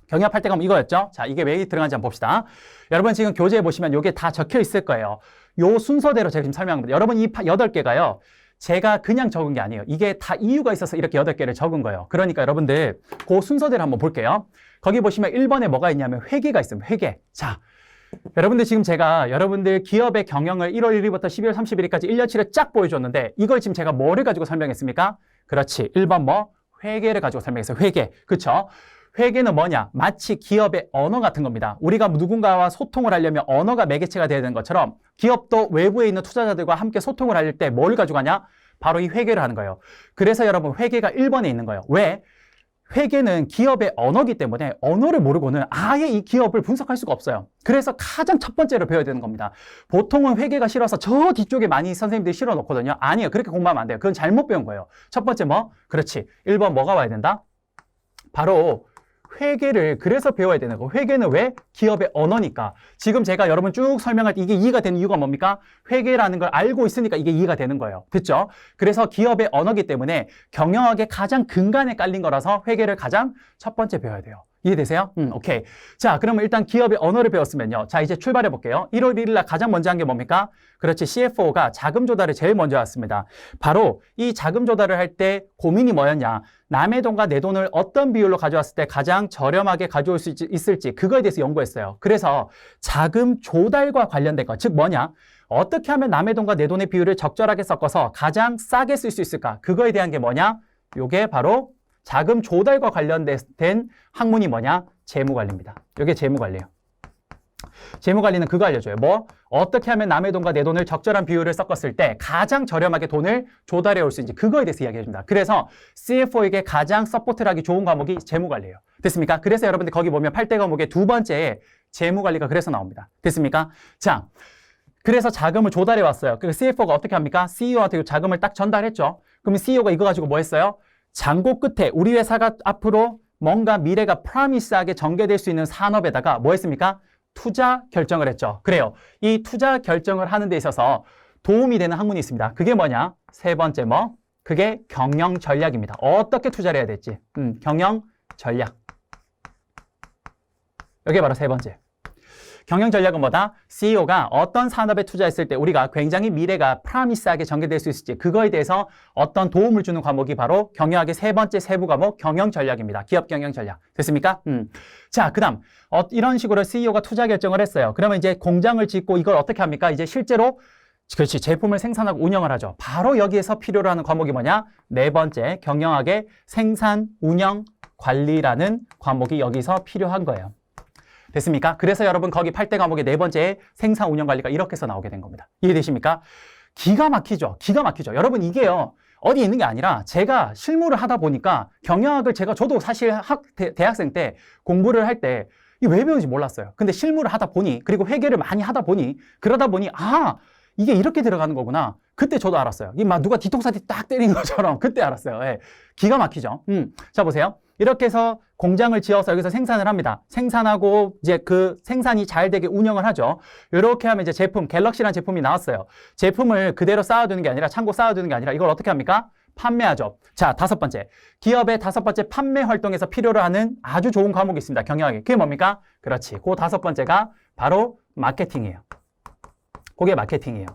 경영학 8대 과목 이거였죠? 자, 이게 왜 들어가는지 한번 봅시다. 여러분 지금 교재에 보시면 이게 다 적혀 있을 거예요. 요 순서대로 제가 지금 설명합니다. 여러분 이 8개가요. 제가 그냥 적은 게 아니에요. 이게 다 이유가 있어서 이렇게 8개를 적은 거예요. 그러니까 여러분들 그 순서대로 한번 볼게요. 거기 보시면 1번에 뭐가 있냐면 회계가 있습니다. 회계. 자, 여러분들 지금 제가 여러분들 기업의 경영을 1월 1일부터 12월 31일까지 1년치를 쫙 보여줬는데 이걸 지금 제가 뭐를 가지고 설명했습니까? 그렇지. 1번 뭐? 회계를 가지고 설명했어요. 회계. 그쵸? 회계는 뭐냐? 마치 기업의 언어 같은 겁니다. 우리가 누군가와 소통을 하려면 언어가 매개체가 돼야 되는 것처럼 기업도 외부에 있는 투자자들과 함께 소통을 할 때 뭘 가져가냐? 바로 이 회계를 하는 거예요. 그래서 여러분 회계가 1번에 있는 거예요. 왜? 회계는 기업의 언어이기 때문에 언어를 모르고는 아예 이 기업을 분석할 수가 없어요. 그래서 가장 첫 번째로 배워야 되는 겁니다. 보통은 회계가 싫어서 저 뒤쪽에 많이 선생님들이 실어 놓거든요. 아니에요. 그렇게 공부하면 안 돼요. 그건 잘못 배운 거예요. 첫 번째 뭐? 그렇지. 1번 뭐가 와야 된다? 바로 회계를 그래서 배워야 되는 거. 회계는 왜? 기업의 언어니까. 지금 제가 여러분 쭉 설명할 때 이게 이해가 되는 이유가 뭡니까? 회계라는 걸 알고 있으니까 이게 이해가 되는 거예요. 됐죠? 그래서 기업의 언어기 때문에 경영학의 가장 근간에 깔린 거라서 회계를 가장 첫 번째 배워야 돼요. 이해되세요? 오케이. 자, 그러면 일단 기업의 언어를 배웠으면요. 자, 이제 출발해 볼게요. 1월 1일 날 가장 먼저 한 게 뭡니까? 그렇지. CFO가 자금 조달을 제일 먼저 왔습니다. 바로 이 자금 조달을 할 때 고민이 뭐였냐? 남의 돈과 내 돈을 어떤 비율로 가져왔을 때 가장 저렴하게 가져올 수 있을지 그거에 대해서 연구했어요. 그래서 자금 조달과 관련된 거, 즉 뭐냐? 어떻게 하면 남의 돈과 내 돈의 비율을 적절하게 섞어서 가장 싸게 쓸 수 있을까? 그거에 대한 게 뭐냐? 요게 바로 자금 조달과 관련된 학문이 뭐냐? 재무관리입니다. 이게 재무관리예요. 재무관리는 그거 알려줘요. 뭐? 어떻게 하면 남의 돈과 내 돈을 적절한 비율을 섞었을 때 가장 저렴하게 돈을 조달해 올 수 있는지 그거에 대해서 이야기해 줍니다. 그래서 CFO에게 가장 서포트를 하기 좋은 과목이 재무관리예요. 됐습니까? 그래서 여러분들 거기 보면 8대 과목의 두 번째에 재무관리가 그래서 나옵니다. 됐습니까? 자, 그래서 자금을 조달해 왔어요. 그 CFO가 어떻게 합니까? CEO한테 자금을 딱 전달했죠. 그럼 CEO가 이거 가지고 뭐 했어요? 장고 끝에 우리 회사가 앞으로 뭔가 미래가 프라미스하게 전개될 수 있는 산업에다가 뭐 했습니까? 투자 결정을 했죠. 그래요. 이 투자 결정을 하는 데 있어서 도움이 되는 학문이 있습니다. 그게 뭐냐? 세 번째 뭐? 그게 경영 전략입니다. 어떻게 투자를 해야 될지. 경영 전략. 이게 바로 세 번째. 경영 전략은 뭐다? CEO가 어떤 산업에 투자했을 때 우리가 굉장히 미래가 프라미스하게 전개될 수 있을지 그거에 대해서 어떤 도움을 주는 과목이 바로 경영학의 세 번째 세부 과목 경영 전략입니다. 기업 경영 전략. 됐습니까? 자, 그 다음 이런 식으로 CEO가 투자 결정을 했어요. 그러면 이제 공장을 짓고 이걸 어떻게 합니까? 이제 실제로 그렇지 제품을 생산하고 운영을 하죠. 바로 여기에서 필요로 하는 과목이 뭐냐? 네 번째 경영학의 생산, 운영, 관리라는 과목이 여기서 필요한 거예요. 됐습니까? 그래서 여러분 거기 8대 과목의 네 번째 생산 운영 관리가 이렇게 해서 나오게 된 겁니다. 이해되십니까? 기가 막히죠? 기가 막히죠? 여러분 이게요. 어디 있는 게 아니라 제가 실무를 하다 보니까 경영학을 저도 사실 대학생 때 공부를 할 때 이게 왜 배우는지 몰랐어요. 근데 실무를 하다 보니 그리고 회계를 많이 하다 보니 그러다 보니 이게 이렇게 들어가는 거구나. 그때 저도 알았어요. 막 누가 뒤통수한테 딱 때리는 것처럼 그때 알았어요. 예. 기가 막히죠? 자 보세요. 이렇게 해서 공장을 지어서 여기서 생산을 합니다. 생산하고 이제 그 생산이 잘 되게 운영을 하죠. 이렇게 하면 이제 제품, 갤럭시라는 제품이 나왔어요. 제품을 그대로 쌓아두는 게 아니라, 창고 쌓아두는 게 아니라 이걸 어떻게 합니까? 판매하죠. 자, 5번째. 기업의 5번째 판매 활동에서 필요로 하는 아주 좋은 과목이 있습니다. 경영학이. 그게 뭡니까? 그렇지. 그 5번째가 바로 마케팅이에요. 그게 마케팅이에요.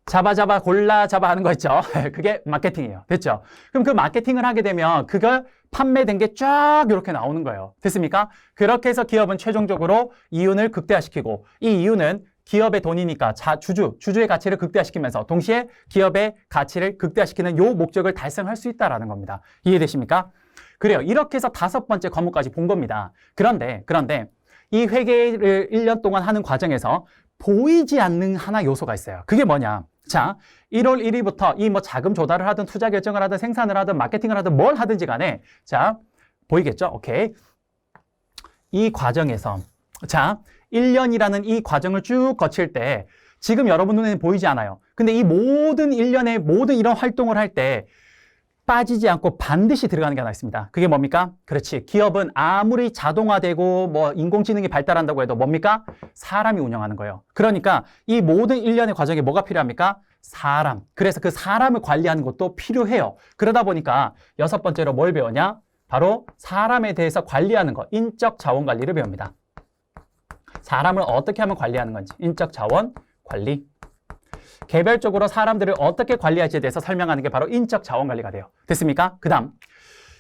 잡아 골라 잡아 하는 거 있죠. 그게 마케팅이에요. 됐죠? 그럼 그 마케팅을 하게 되면 그걸 판매된 게 쫙 이렇게 나오는 거예요. 됐습니까? 그렇게 해서 기업은 최종적으로 이윤을 극대화시키고, 이 이윤은 기업의 돈이니까 주주의 가치를 극대화시키면서 동시에 기업의 가치를 극대화시키는 요 목적을 달성할 수 있다라는 겁니다. 이해되십니까? 그래요. 이렇게 해서 5번째 과목까지 본 겁니다. 그런데 이 회계를 1년 동안 하는 과정에서 보이지 않는 하나 요소가 있어요. 그게 뭐냐? 자, 1월 1일부터 이 뭐 자금 조달을 하든 투자 결정을 하든 생산을 하든 마케팅을 하든 뭘 하든지 간에, 자, 보이겠죠? 오케이. 이 과정에서, 자, 1년이라는 이 과정을 쭉 거칠 때 지금 여러분 눈에는 보이지 않아요. 근데 이 모든 1년의 모든 이런 활동을 할 때 빠지지 않고 반드시 들어가는 게 하나 있습니다. 그게 뭡니까? 그렇지. 기업은 아무리 자동화되고 뭐 인공지능이 발달한다고 해도 뭡니까? 사람이 운영하는 거예요. 그러니까 이 모든 일련의 과정에 뭐가 필요합니까? 사람. 그래서 그 사람을 관리하는 것도 필요해요. 그러다 보니까 6번째로 뭘 배우냐? 바로 사람에 대해서 관리하는 것, 인적 자원 관리를 배웁니다. 사람을 어떻게 하면 관리하는 건지, 인적 자원 관리. 개별적으로 사람들을 어떻게 관리할지에 대해서 설명하는 게 바로 인적 자원 관리가 돼요. 됐습니까? 그 다음,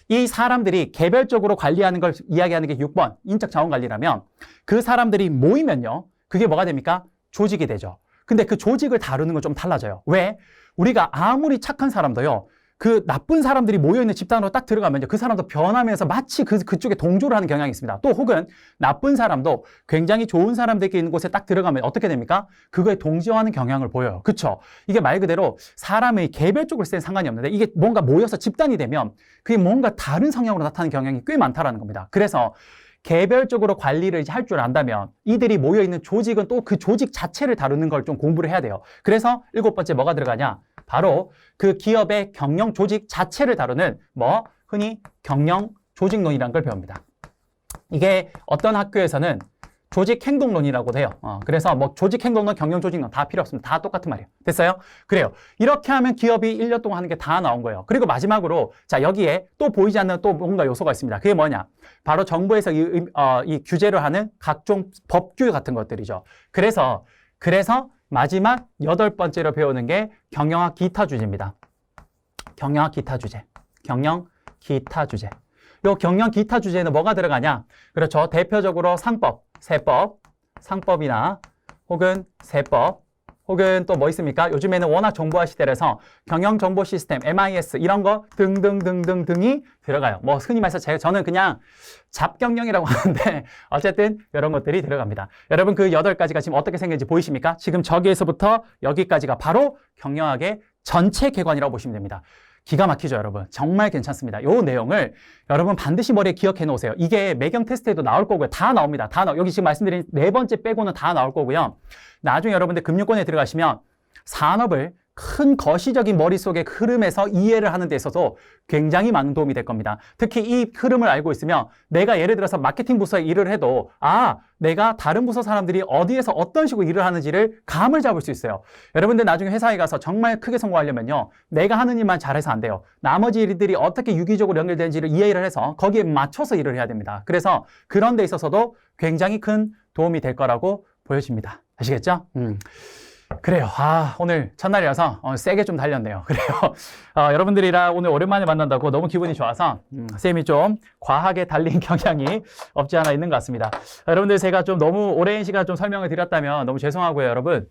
이 사람들이 개별적으로 관리하는 걸 이야기하는 게 6번 인적 자원 관리라면, 그 사람들이 모이면요, 그게 뭐가 됩니까? 조직이 되죠. 근데 그 조직을 다루는 건 좀 달라져요. 왜? 우리가 아무리 착한 사람도요, 그 나쁜 사람들이 모여있는 집단으로 딱 들어가면요, 그 사람도 변하면서 마치 그쪽에 동조를 하는 경향이 있습니다. 또 혹은 나쁜 사람도 굉장히 좋은 사람들끼리 있는 곳에 딱 들어가면 어떻게 됩니까? 그거에 동조하는 경향을 보여요. 그쵸? 이게 말 그대로 사람의 개별적으로 쓴 상관이 없는데, 이게 뭔가 모여서 집단이 되면 그게 뭔가 다른 성향으로 나타나는 경향이 꽤 많다라는 겁니다. 그래서 개별적으로 관리를 할 줄 안다면 이들이 모여있는 조직은 또 그 조직 자체를 다루는 걸 좀 공부를 해야 돼요. 그래서 7번째 뭐가 들어가냐? 바로 그 기업의 경영 조직 자체를 다루는 뭐 흔히 경영 조직론이라는 걸 배웁니다. 이게 어떤 학교에서는 조직 행동론이라고도 해요. 그래서 뭐 조직 행동론, 경영 조직론 다 필요 없습니다. 다 똑같은 말이에요. 됐어요? 그래요. 이렇게 하면 기업이 1년 동안 하는 게 다 나온 거예요. 그리고 마지막으로 자, 여기에 또 보이지 않는 또 뭔가 요소가 있습니다. 그게 뭐냐? 바로 정부에서 이 규제를 하는 각종 법규 같은 것들이죠. 그래서 마지막 8번째로 배우는 게 경영학 기타 주제입니다. 경영학 기타 주제. 경영 기타 주제. 요 경영 기타 주제는 뭐가 들어가냐? 그렇죠. 대표적으로 상법, 세법, 상법이나 혹은 세법, 혹은 또 뭐 있습니까? 요즘에는 워낙 정보화 시대라서 경영정보 시스템, MIS 이런 거 등등등등등이 들어가요. 뭐 흔히 말해서 저는 그냥 잡경영이라고 하는데 어쨌든 이런 것들이 들어갑니다. 여러분 그 8가지가 지금 어떻게 생겼는지 보이십니까? 지금 저기에서부터 여기까지가 바로 경영학의 전체 개관이라고 보시면 됩니다. 기가 막히죠, 여러분. 정말 괜찮습니다. 이 내용을 여러분 반드시 머리에 기억해 놓으세요. 이게 매경 테스트에도 나올 거고요. 다 나옵니다. 여기 지금 말씀드린 4번째 빼고는 다 나올 거고요. 나중에 여러분들 금융권에 들어가시면 산업을 큰 거시적인 머릿속의 흐름에서 이해를 하는 데 있어서 굉장히 많은 도움이 될 겁니다. 특히 이 흐름을 알고 있으면 내가 예를 들어서 마케팅 부서에 일을 해도 내가 다른 부서 사람들이 어디에서 어떤 식으로 일을 하는지를 감을 잡을 수 있어요. 여러분들 나중에 회사에 가서 정말 크게 성공하려면요, 내가 하는 일만 잘해서 안 돼요. 나머지 일들이 어떻게 유기적으로 연결되는지를 이해를 해서 거기에 맞춰서 일을 해야 됩니다. 그래서 그런 데 있어서도 굉장히 큰 도움이 될 거라고 보여집니다. 아시겠죠? 그래요. 오늘 첫날이라서 세게 좀 달렸네요. 그래요. 여러분들이랑 오늘 오랜만에 만난다고 너무 기분이 좋아서 쌤이 좀 과하게 달린 경향이 없지 않아 있는 것 같습니다. 여러분들 제가 좀 너무 오랜 시간 좀 설명을 드렸다면 너무 죄송하고요, 여러분.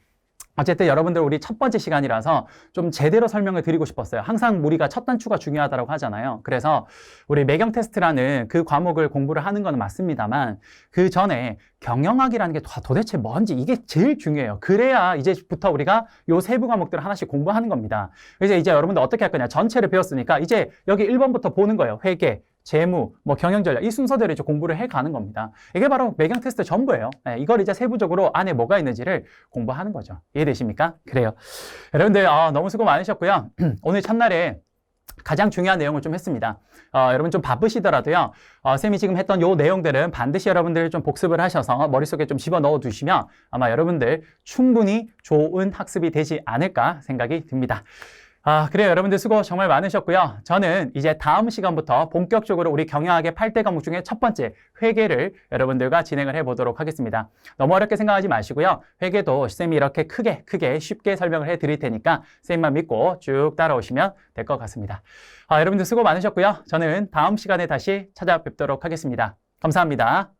어쨌든 여러분들 우리 첫 번째 시간이라서 좀 제대로 설명을 드리고 싶었어요. 항상 우리가 첫 단추가 중요하다고 하잖아요. 그래서 우리 매경 테스트라는 그 과목을 공부를 하는 건 맞습니다만 그 전에 경영학이라는 게 도대체 뭔지 이게 제일 중요해요. 그래야 이제부터 우리가 요 세부 과목들을 하나씩 공부하는 겁니다. 그래서 이제 여러분들 어떻게 할 거냐? 전체를 배웠으니까 이제 여기 1번부터 보는 거예요. 회계, 재무, 뭐 경영전략 이 순서대로 이제 공부를 해가는 겁니다. 이게 바로 매경 테스트 전부예요. 이걸 이제 세부적으로 안에 뭐가 있는지를 공부하는 거죠. 이해되십니까? 그래요. 여러분들 너무 수고 많으셨고요. 오늘 첫날에 가장 중요한 내용을 좀 했습니다. 여러분 좀 바쁘시더라도요, 쌤이 지금 했던 요 내용들은 반드시 여러분들 좀 복습을 하셔서 머릿속에 좀 집어넣어 두시면 아마 여러분들 충분히 좋은 학습이 되지 않을까 생각이 듭니다. 그래요. 여러분들 수고 정말 많으셨고요. 저는 이제 다음 시간부터 본격적으로 우리 경영학의 8대 과목 중에 첫 번째 회계를 여러분들과 진행을 해보도록 하겠습니다. 너무 어렵게 생각하지 마시고요. 회계도 쌤이 이렇게 크게 쉽게 설명을 해드릴 테니까 쌤만 믿고 쭉 따라오시면 될 것 같습니다. 여러분들 수고 많으셨고요. 저는 다음 시간에 다시 찾아뵙도록 하겠습니다. 감사합니다.